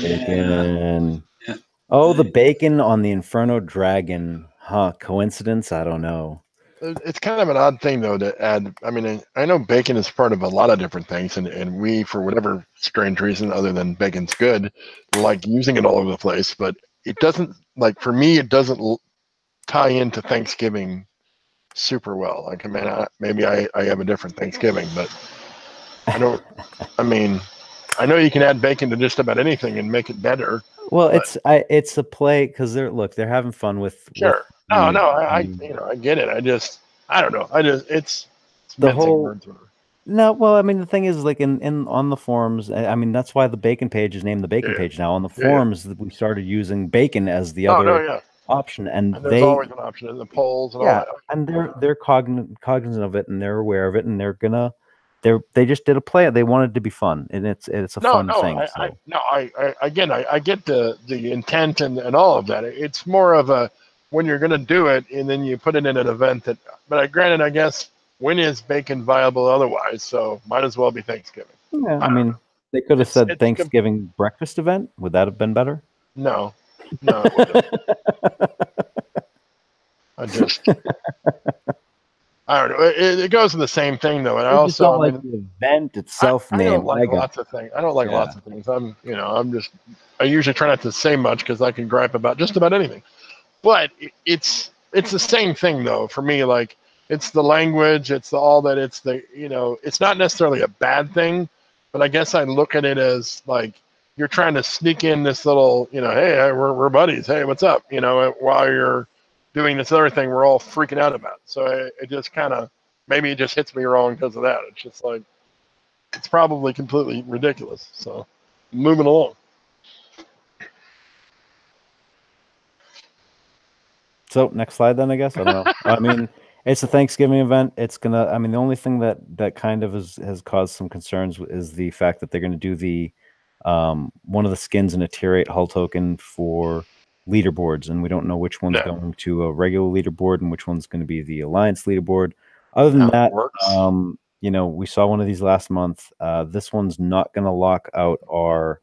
Bacon. Yeah. Oh, the bacon on the Inferno Dragon. Huh? Coincidence? I don't know. It's kind of an odd thing, though, to add. I mean, I know bacon is part of a lot of different things, and we, for whatever strange reason other than bacon's good, like using it all over the place. But it doesn't, like, for me, it doesn't tie into Thanksgiving super well. Like, I mean, maybe I have a different Thanksgiving, but I don't. I mean, I know you can add bacon to just about anything and make it better. Well, it's a play because they're having fun with. Sure. I get it. I don't know. It's the whole. No, well, I mean, the thing is, like on the forums, I mean, that's why the bacon page is named the bacon page now. On the forums, we started using bacon as the other option, and there's always an option in the polls and all that. and they're cognizant of it, and they're aware of it, and they just did a play. They wanted it to be fun, and it's a fun thing. I get the intent and all of that. It's more of a when you're going to do it, and then you put it in an event that. But granted, I guess when is bacon viable otherwise? So might as well be Thanksgiving. Yeah, I mean, they could have said Thanksgiving breakfast event. Would that have been better? No. It wouldn't. I don't know. It goes to the same thing though, and I also don't like the event itself. I don't like lots of things. I don't like lots of things. I usually try not to say much because I can gripe about just about anything. But it's the same thing though for me. Like it's the language, it's all that. It's the it's not necessarily a bad thing, but I guess I look at it as like you're trying to sneak in this little hey, we're buddies. Hey, what's up? While you're doing this other thing we're all freaking out about. So it just kind of, maybe it just hits me wrong because of that. It's just like, it's probably completely ridiculous. So moving along. So next slide then, I guess. I don't know. I mean, it's a Thanksgiving event. It's the only thing that kind of has caused some concerns is the fact that they're going to do the one of the skins in a tier 8 hull token for leaderboards, and we don't know which one's going to a regular leaderboard and which one's going to be the alliance leaderboard. Other than that, we saw one of these last month. This one's not going to lock out our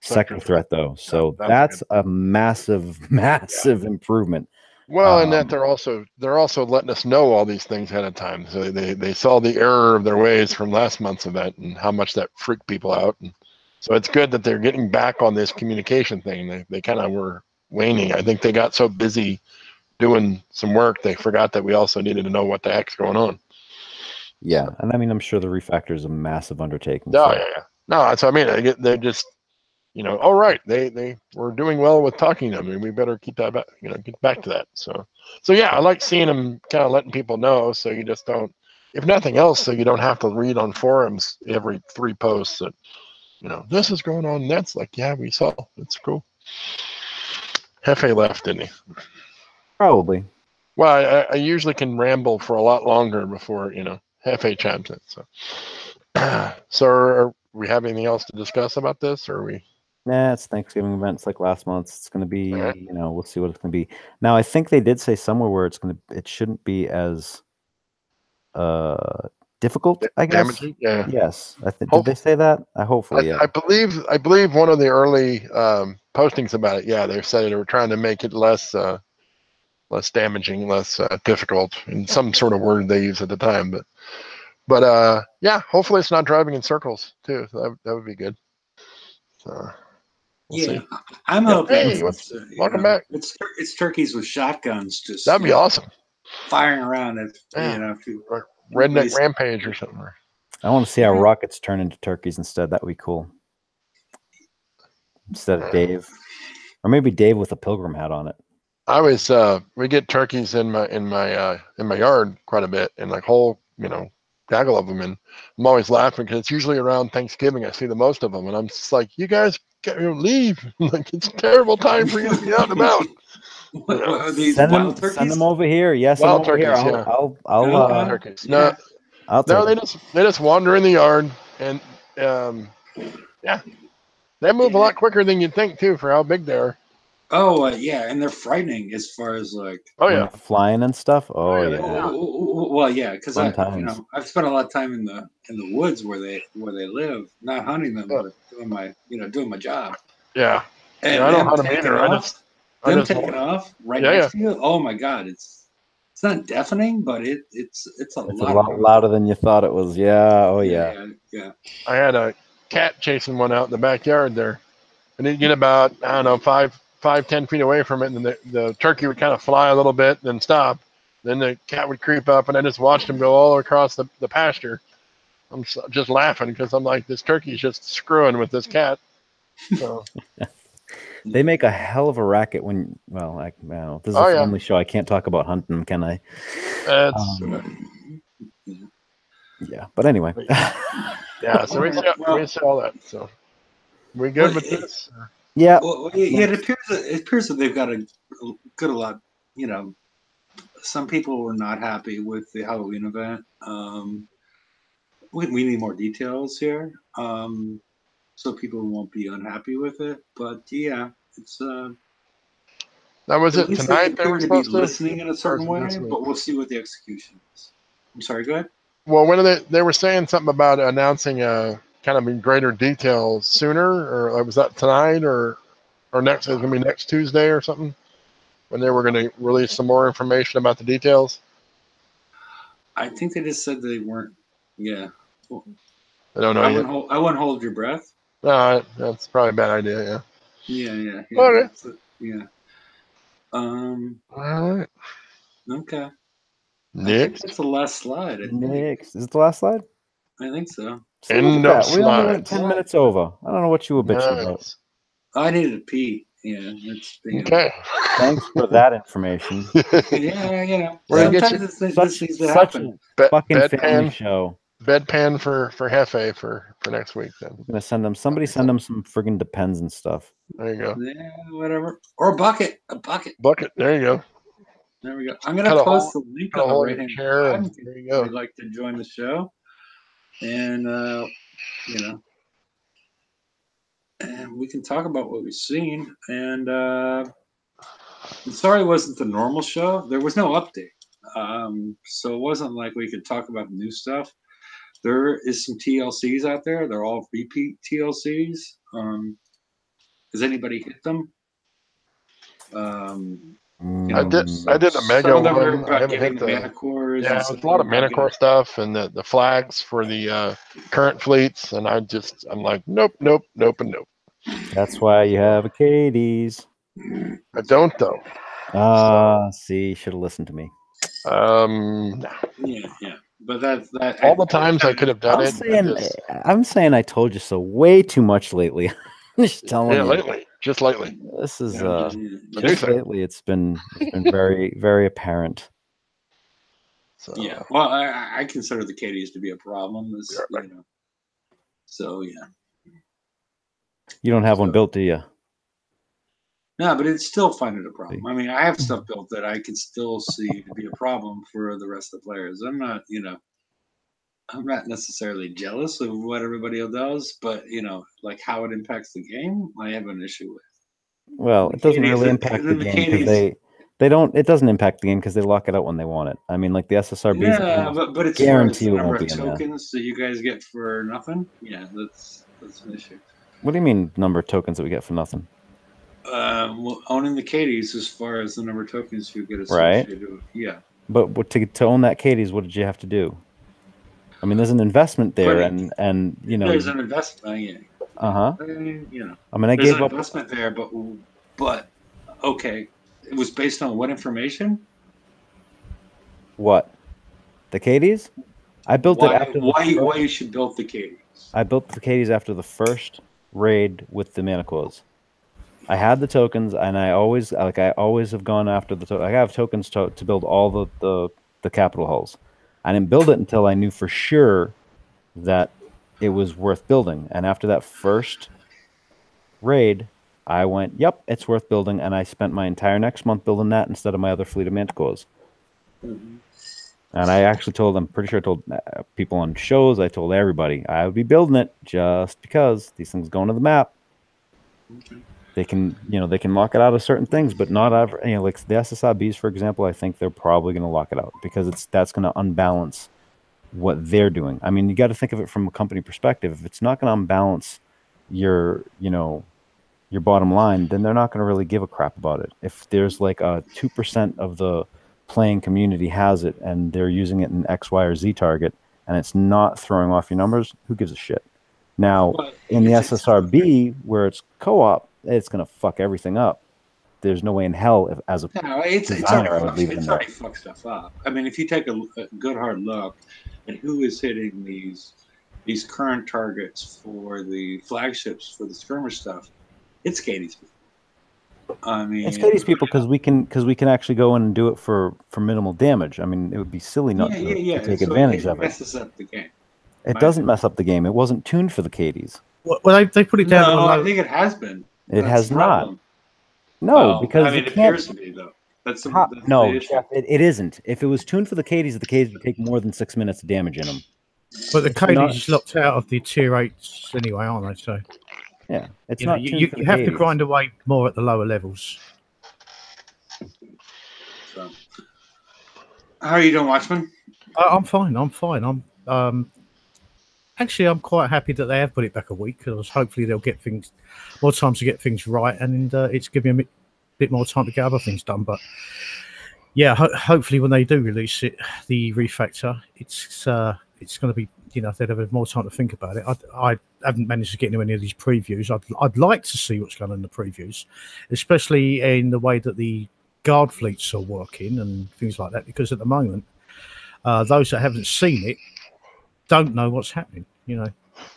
sector threat though, so that's a massive improvement. Well, and that they're also letting us know all these things ahead of time, so they saw the error of their ways from last month's event and how much that freaked people out, and so it's good that they're getting back on this communication thing. They kind of were waning. I think they got so busy doing some work they forgot that we also needed to know what the heck's going on. Yeah, and I mean, I'm sure the refactor is a massive undertaking. No, no, that's what I mean. They're just, all right, they were doing well with talking to them, and we better keep that back, get back to that. So yeah, I like seeing them kind of letting people know, so you just don't, if nothing else, so you don't have to read on forums every 3 posts that, this is going on. And that's like, yeah, we saw. It's cool. Hefe left, didn't he? Probably. Well, I usually can ramble for a lot longer before, Hefe chimes in. So are we have anything else to discuss about this, or are we? Nah, it's Thanksgiving event. It's like last month. It's going to be, we'll see what it's going to be. Now, I think they did say somewhere where it shouldn't be as difficult, I guess. Damaging? Yeah. Yes. Did they say that? Hopefully, yeah. I believe one of the early postings about it, they said they were trying to make it less damaging, less difficult, in some sort of word they used at the time. But hopefully it's not driving in circles too. So that would be good. So we'll see. I'm hoping. Hey, welcome back. It's turkeys with shotguns, just that'd be awesome. Firing around it, redneck rampage or something. I want to see how rockets turn into turkeys instead. That would be cool. Instead of Dave, or maybe Dave with a pilgrim hat on it. I always we get turkeys in my yard quite a bit, and like whole gaggle of them, and I'm always laughing because it's usually around Thanksgiving I see the most of them, and I'm just like, you guys leave. Like, it's a terrible time for you to be out and about. Send them over here. Yes, wild turkeys. Here. I'll turkeys. No, they just wander in the yard, and they move a lot quicker than you'd think too for how big they are. Oh and they're frightening as far as like flying and stuff. Oh yeah. Well, yeah, because I've spent a lot of time in the woods where they live, not hunting them, but doing my job. Yeah, and I don't hunt them either. I just taking off right next to you. Oh my God, it's not deafening, but it's a lot louder than you thought it was. Yeah. Oh yeah. Yeah. I had a cat chasing one out in the backyard there, and he'd get about 5-10 feet away from it, and the turkey would kind of fly a little bit, then stop. Then the cat would creep up, and I just watched him go all across the pasture. I'm just laughing because I'm like, this turkey's just screwing with this cat. So. They make a hell of a racket when, this is a family show. I can't talk about hunting them, can I? Yeah, but anyway. So we see all that. So we good with this? Yeah. Well, yeah, it appears that they've got a lot. You know, some people were not happy with the Halloween event. We need more details here, so people won't be unhappy with it. But yeah, it's Now, was at it least they tonight they appear were to be supposed to? listening in a Or is certain it way. this week? But we'll see what the execution is. I'm sorry. Go ahead. Well, when they were saying something about announcing kind of in greater detail sooner, or was that tonight or next? It's gonna be next Tuesday or something when they were going to release some more information about the details. I think they just said they weren't. Yeah. Well, I don't know yet. I wouldn't hold your breath. No, that's probably a bad idea. Yeah. Yeah. All right. Yeah. All right. Okay. I think Next. that's the last slide. I think. Next. Is it the last slide? I think so. So look at End of that. We only went slides. 10 minutes over. I don't know what you were bitching about. Nice. I needed to pee. Yeah, it's Okay. Thanks for that information. Yeah, you know. Where you get Sometimes your this things that Such happen. a fucking family bedpan show. bedpan for Hefe for next week then. We're gonna send them. Somebody send them some friggin' Depends and stuff. There you go. Yeah, whatever. Or a bucket. A bucket. Bucket. There you go. There we go. I'm gonna Cut a post hole. the link Cut a on the hole right in your hand chair, side and if there you you'd go. like to join the show. And you know, and we can talk about what we've seen. And I'm sorry it wasn't the normal show. There was no update. So it wasn't like we could talk about new stuff. There is some TLCs out there. They're all repeat TLCs. Has anybody hit them? You I know, did a some mega of them are one. I about haven't getting hit the the. mana cores. Yeah, And it's some a lot are of about mana core getting, stuff and the flags for the current fleets, and I'm like, nope, and nope. That's why you have a Katie's. I don't though. See, should have listened to me. No. yeah. But that All the times I could have done I'm saying I told you so way too much lately. I'm just telling you. lately, just lately. This is just lately. It's been very very apparent. So, yeah. Well, I consider the Katie's to be a problem. right. You know. So yeah. You don't have one built, do you? No, but it's still finding a problem. I mean, I have stuff built that I can still see to be a problem for the rest of the players. I'm not necessarily jealous of what everybody else does, but like how it impacts the game, I have an issue with. Well, it doesn't really impact the game because they don't. It doesn't impact the game because they lock it out when they want it. I mean, like the SSRBs. Yeah, but it's guarantee the it number won't of be in there. tokens that you guys get for nothing. Yeah, that's an issue. What do you mean number of tokens that we get for nothing? Well, owning the Katie's as far as the number of tokens you get associated with. Yeah. But to own that Katie's, what did you have to do? I mean, there's an investment there, and there's an investment. Yeah. I mean, I there's gave an up investment there, but okay, it was based on what information? What? The Katie's? I built it after why you should build the Katie's? I built the Katie's after the first raid with the mana cores. I had the tokens, and I always have gone after the I have tokens to build all the capital hulls. I didn't build it until I knew for sure that it was worth building. And after that first raid, I went, yep, it's worth building, and I spent my entire next month building that instead of my other fleet of manticores. Mm-hmm. And I actually I'm pretty sure I told people on shows, I told everybody I would be building it just because these things go into the map. Okay. They can lock it out of certain things, but not ever. Like the SSRBs, for example, I think they're probably going to lock it out because that's going to unbalance what they're doing. I mean, you got to think of it from a company perspective. If it's not going to unbalance your bottom line, then they're not going to really give a crap about it. If there's like a 2% of the playing community has it and they're using it in X, Y, or Z target, and it's not throwing off your numbers, who gives a shit? Now, in the SSRB, where it's co-op, it's going to fuck everything up. There's no way in hell, designer, I would leave it in there. It's already fucked stuff up. I mean, if you take a good hard look at who is hitting these current targets for the flagships for the skirmish stuff, it's Katie's people. I mean, it's Katie's people because we can actually go in and do it for minimal damage. I mean, it would be silly not to take advantage of it. It messes up the game. It doesn't mess up the game. It wasn't tuned for the Katie's. Well, they put it down. No, I think it has been. It has the not. problem. No, Well, because I mean, you it can't. appears to be though. That's the No, issue. Jeff, it isn't. If it was tuned for the Cadies would take more than 6 minutes of damage in them. But the It's not- Cadies locked out of the tier 8s anyway, aren't they? So Yeah, it's you know, not tuned you for the have to Cadies. grind away more at the lower levels. So, how are you doing, Watchman? I'm fine. I'm fine. Actually, I'm quite happy that they have put it back a week because hopefully they'll get things more time to get things right, and it's giving me a bit more time to get other things done. But yeah, hopefully when they do release it, the refactor, it's going to be, you know, they'll have more time to think about it. I haven't managed to get into any of these previews. I'd like to see what's going on in the previews, especially in the way that the guard fleets are working and things like that. Because at the moment, those that haven't seen it don't know what's happening. You know,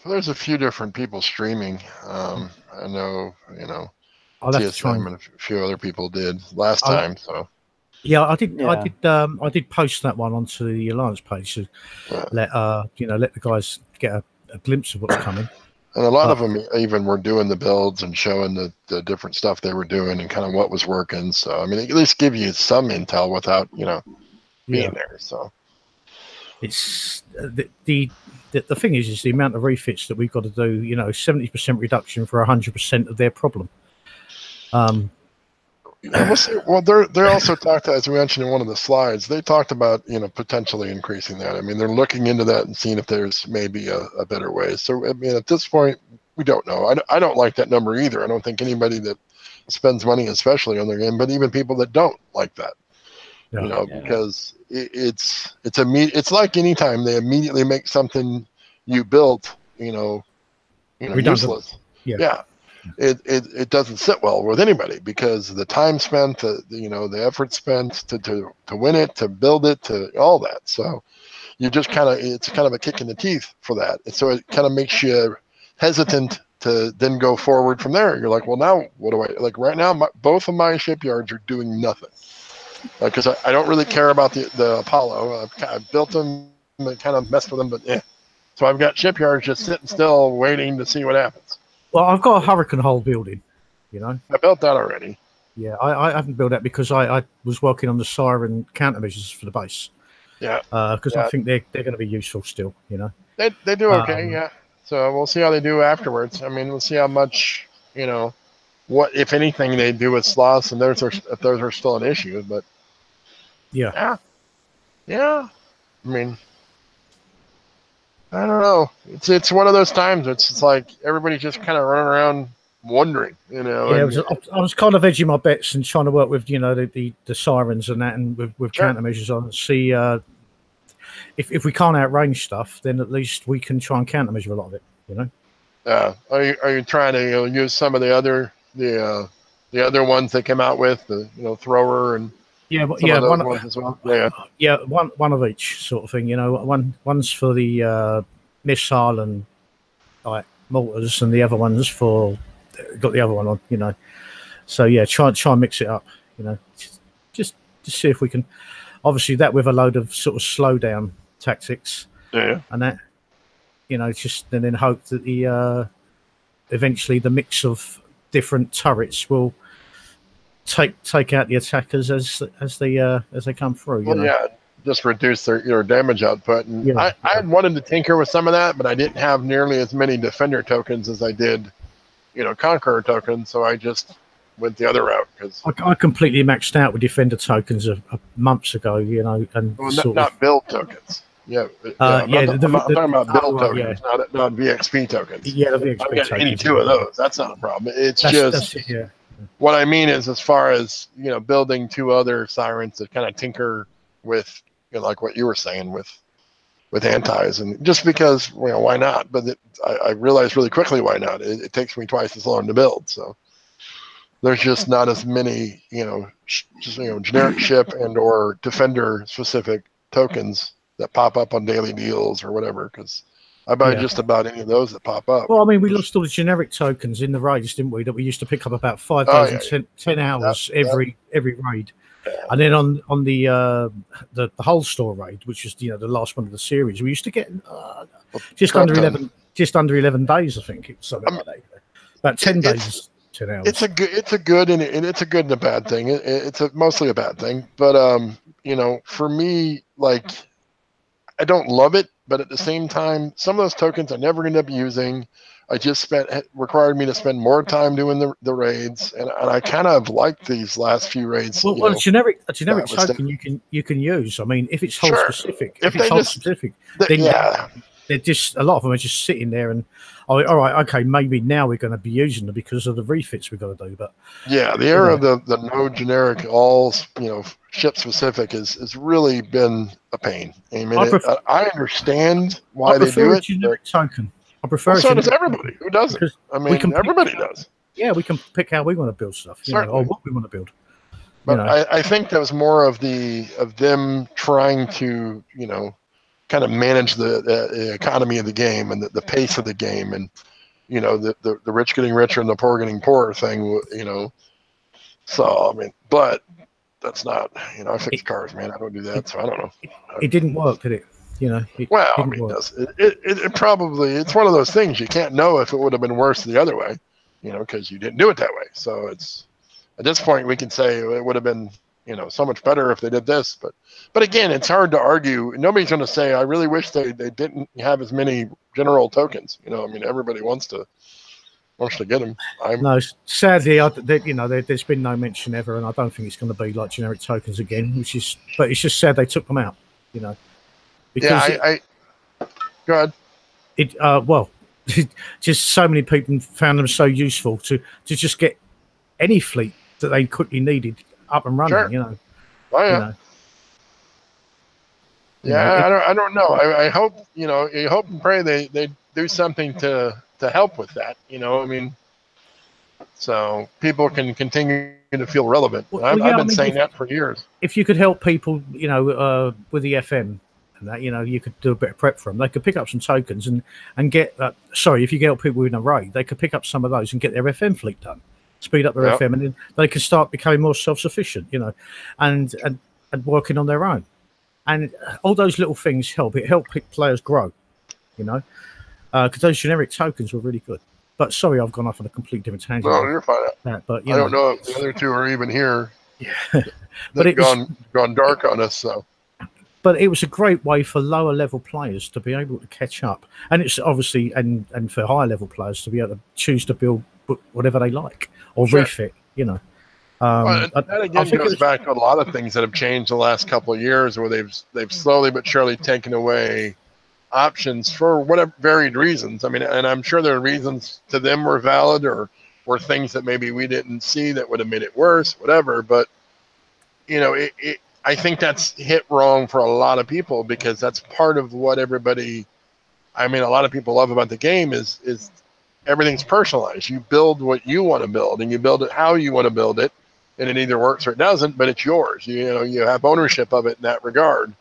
There's a few different people streaming. I know, I'll have to try TSM and a few other people did last I'll- time. So Yeah, I did. Yeah. I did post that one onto the Alliance page to Yeah. let the guys get a glimpse of what's coming. and a lot of them even were doing the builds and showing the different stuff they were doing and kind of what was working. So I mean, at least give you some intel without being there. So It's the thing is the amount of refits that we've got to do. 70% reduction for 100% of their problem. Well, they also talked, as we mentioned in one of the slides, they talked about potentially increasing that. I mean, they're looking into that and seeing if there's maybe a better way. So I mean, at this point, we don't know. I don't like that number either. I don't think anybody that spends money, especially on their game, but even people that don't like that, because it's like anytime they immediately make something you built, useless. Yeah. It doesn't sit well with anybody because the time spent, the effort spent to win it, to build it, to all that. So you just it's kind of a kick in the teeth for that. And so it kind of makes you hesitant to then go forward from there. You're like, well, now what do I like? Right now, both of my shipyards are doing nothing because I don't really care about the Apollo. I've built them and kind of messed with them, but yeah. So I've got shipyards just sitting still, waiting to see what happens. Well, I've got a hurricane hull building, I built that already. Yeah, I haven't built that because I was working on the siren countermeasures for the base. Yeah. Because I think they're going to be useful still, They do okay, yeah. So we'll see how they do afterwards. I mean, we'll see how much, what, if anything, they do with sloths and if those are still an issue. But yeah. I mean, I don't know. It's one of those times. It's like everybody's just kind of running around wondering, Yeah, I was kind of edging my bets and trying to work with the sirens and that, and with countermeasures on. See, if we can't outrange stuff, then at least we can try and countermeasure a lot of it. Are you trying to use some of the other ones they came out with, the thrower and one ones as well? One of each sort of thing. One's for the missile and like mortars, and the other one's for got the other one on. So yeah, try and mix it up. Just to see if we can. Obviously, that with a load of sort of slow down tactics. Yeah. And that, just and then hope that the eventually the mix of different turrets will take out the attackers as they come through. Just reduce their damage output. And I had wanted to tinker with some of that, but I didn't have nearly as many defender tokens as I did, conqueror tokens. So I just went the other route because I completely maxed out with defender tokens months ago. And not build tokens. I'm talking about build tokens, not VXP tokens. Yeah, the VXP I've got 82 of those. That's not a problem. That's it. What I mean is, as far as building 2 other sirens to kind of tinker with, like what you were saying with antis, and just because why not? But I realized really quickly why not. It takes me twice as long to build, so there's just not as many generic ship and or defender specific tokens that pop up on daily deals or whatever, because I buy just about any of those that pop up. Well, I mean, we lost all the generic tokens in the raids, didn't we? That we used to pick up about 5 days and 10 hours every raid. Yeah. And then on the whole store raid, which is the last one of the series, we used to get just under 11 days, I think. Something like that. About 10 days. 10 hours. It's a good and it's a good and a bad thing. It's mostly a bad thing, but you know, for me, like, I don't love it, but at the same time, some of those tokens I never end up using. I just required me to spend more time doing the raids, and I kind of liked these last few raids. Well, a generic token you can use. I mean, if it's hold Sure. specific, If it's hold specific, then yeah, they're just, a lot of them are just sitting there and, oh, all right, okay, maybe now we're going to be using them because of the refits we've got to do. But yeah, the era of the no generic, all, you know, ship specific has really been a pain. I mean, I understand why they do it. Generic token. I prefer. Well, so does everybody. Who doesn't? I mean, everybody does. Yeah, we can pick how we want to build stuff, or what we want to build. But I think that was more of them trying to, you know, kind of manage the economy of the game and the pace of the game, and, you know, the rich getting richer and the poor getting poorer thing, you know. So I mean, but that's not, you know, I fix cars, man. I don't do that, so I don't know. It didn't work, did it? You know, it probably, it's one of those things you can't know if it would have been worse the other way, you know, because you didn't do it that way. So it's, at this point we can say it would have been, you know, so much better if they did this, but again, it's hard to argue. Nobody's going to say, I really wish they didn't have as many general tokens. You know, I mean, everybody wants to get them. No, sadly, there's been no mention ever, and I don't think it's going to be like generic tokens again. But it's just sad they took them out. You know. Because go ahead. Well, just so many people found them so useful to just get any fleet that they quickly needed up and running. Sure. You know. Oh yeah. I don't know. I hope, you know, you hope and pray they do something to help with that. You know, I mean, so people can continue to feel relevant. I've been saying that for years. If you could help people, you know, with the FM. That, you know, you could do a bit of prep for them. They could pick up some tokens and get if you get help people in a raid, they could pick up some of those and get their FM fleet done, speed up their FM, and then they can start becoming more self-sufficient, you know, and working on their own. And all those little things help. It helped players grow, you know, because those generic tokens were really good. But sorry, I've gone off on a complete different tangent. No, you're fine. But I don't know if the other two are even here. Yeah, but it's gone dark on us, so. But it was a great way for lower level players to be able to catch up, and it's obviously and for higher level players to be able to choose to build whatever they like or refit. You know, that again goes back to a lot of things that have changed the last couple of years, where they've slowly but surely taken away options for whatever varied reasons. I mean, and I'm sure there are reasons to them were valid or things that maybe we didn't see that would have made it worse, whatever. But you know, I think that's hit wrong for a lot of people, because that's part of what everybody, I mean, a lot of people love about the game is everything's personalized. You build what you want to build, and you build it how you want to build it, and it either works or it doesn't, but it's yours. You know, you have ownership of it in that regard,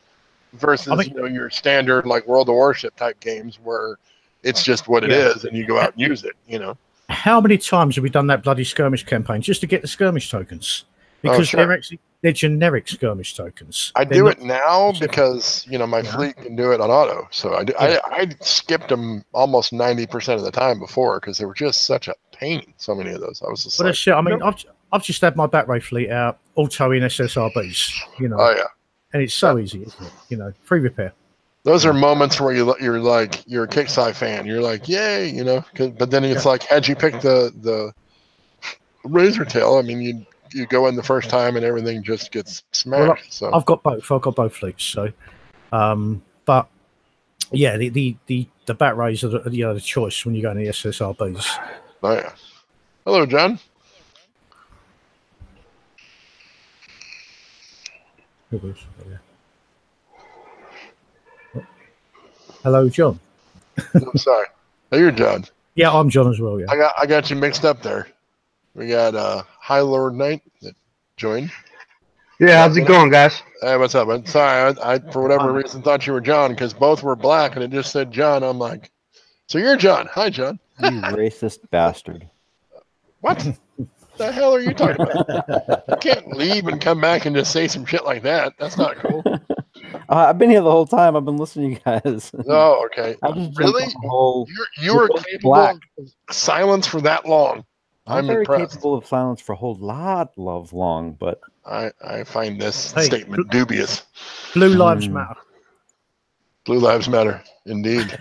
versus, you know, your standard like World of Warship type games where it's just what it is and you go out and use it, you know. How many times have we done that bloody skirmish campaign just to get the skirmish tokens? Because they're generic skirmish tokens. I do it now because, you know, my fleet can do it on auto. So I skipped them almost 90% of the time before, because they were just such a pain. So many of those. I was just I mean, I've just had my Batray fleet out autoing SSRBs. You know. Oh yeah. And it's so easy, isn't it? You know, free repair. Those are moments where you're like, you're a Kicksai fan. You're like, yay, you know. But then it's like, had you picked the Razor Tail, I mean, you go in the first time and everything just gets smashed. So I've got both. I've got both fleets. So, but yeah, the Bat Rays are the choice when you go in the SSRBs. Oh yeah. Hello, John. Hello, John. I'm sorry. Oh, you're John. Yeah, I'm John as well. Yeah. I got you mixed up there. We got High Lord Knight that joined. Yeah, how's it going, guys? Hey, what's up, man? Sorry, I for whatever reason thought you were John, because both were black and it just said John. I'm like, so you're John. Hi, John. You racist bastard. What the hell are you talking about? You can't leave and come back and just say some shit like that. That's not cool. I've been here the whole time. I've been listening to you guys. Oh, okay. Really? You were capable of silence for that long? I'm I'm very impressed. capable of silence for a whole lot of long, but I find this Hey, statement dubious. Blue Lives Hmm. Matter. Blue lives matter, indeed.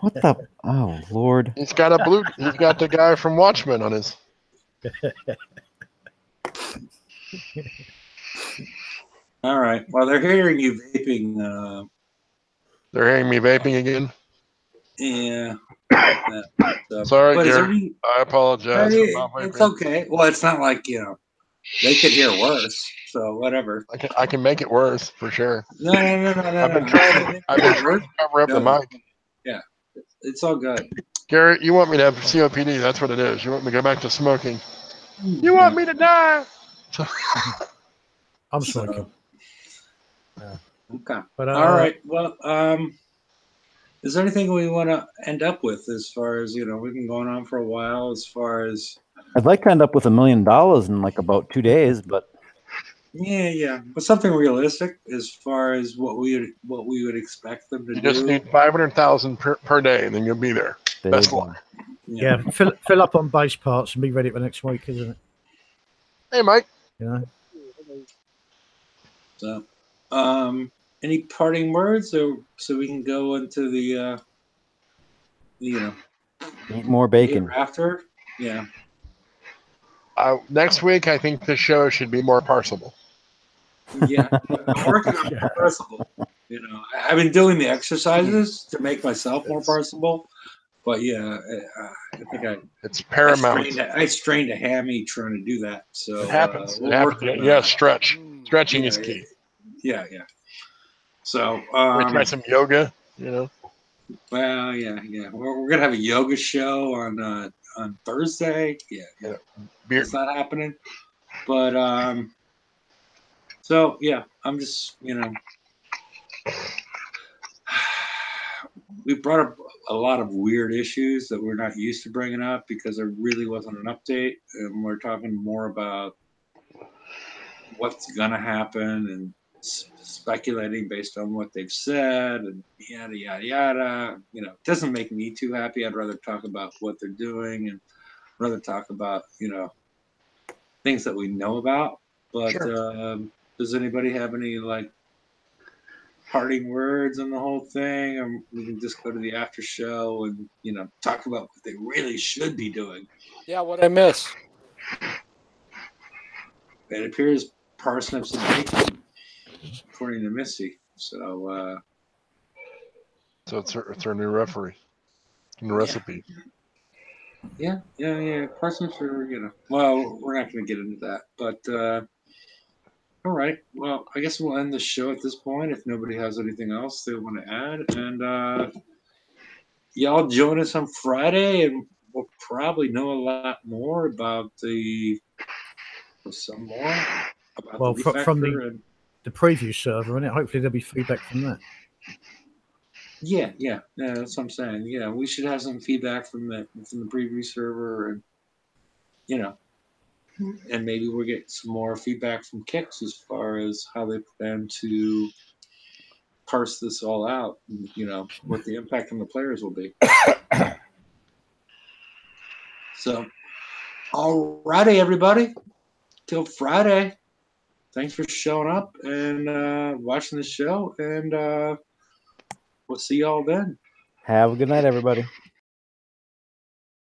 What the? Oh Lord! He's got the guy from Watchmen on his. All right. Well, they're hearing you vaping. They're hearing me vaping again. Yeah. Sorry, but is there Gary. any? I apologize for Hey, not it's vaping. okay. Well, it's not like they could hear worse. So whatever. I can make it worse for sure. No. I've been I'm trying saying to it could get worse. cover up the No. mic. Yeah. It's all good. Gary, you want me to have COPD? That's what it is. You want me to go back to smoking? You Yeah. want me to die? I'm So, smoking. Yeah. okay. But All right. Well, is there anything we want to end up with as far as we've been going on for a while? As far as I'd like to end up with $1 million in like about 2 days, but yeah, but something realistic as far as what we would expect them to You do. just need 500,000 per day, and then you'll be there. there Best you luck. go. yeah, fill up on base parts and be ready for next week, isn't it? Hey, Mike. You know. So, any parting words, or so we can go into the Eat more bacon. hereafter? Yeah. Next week, I think the show should be more parsable. Yeah, I'm working on more parsable. I've been doing the exercises to make myself more parsable, but yeah, I think It's paramount. I strained a hammy trying to do that. So It happens. we'll It work happens. on Yeah, that. stretch. Stretching Yeah, is key. Yeah. So We try some yoga. well, yeah. We're gonna have a yoga show on Thursday. Yeah. Beer. It's not happening, but so yeah, I'm just we brought up a lot of weird issues that we're not used to bringing up because there really wasn't an update, and we're talking more about what's gonna happen and speculating based on what they've said and yada yada yada. It doesn't make me too happy. I'd rather talk about what they're doing and rather talk about things that we know about. But Sure. does anybody have any parting words on the whole thing, or we can just go to the after show and talk about what they really should be doing? Yeah, what I miss. It appears parsnips and bacon, according to Missy. So So it's our new referee. New recipe. yeah. Parsnips are well, we're not going to get into that, but all right. Well, I guess we'll end the show at this point if nobody has anything else they want to add, and y'all join us on Friday, and we'll probably know a lot more about the From refactor and the preview server, and hopefully there'll be feedback from that. yeah, that's what I'm saying. Yeah, we should have some feedback from the preview server, and and maybe we'll get some more feedback from Kix as far as how they plan to parse this all out, and, what the impact on the players will be. So, all righty, everybody. Till Friday. Thanks for showing up and watching the show, and we'll see y'all then. Have a good night, everybody.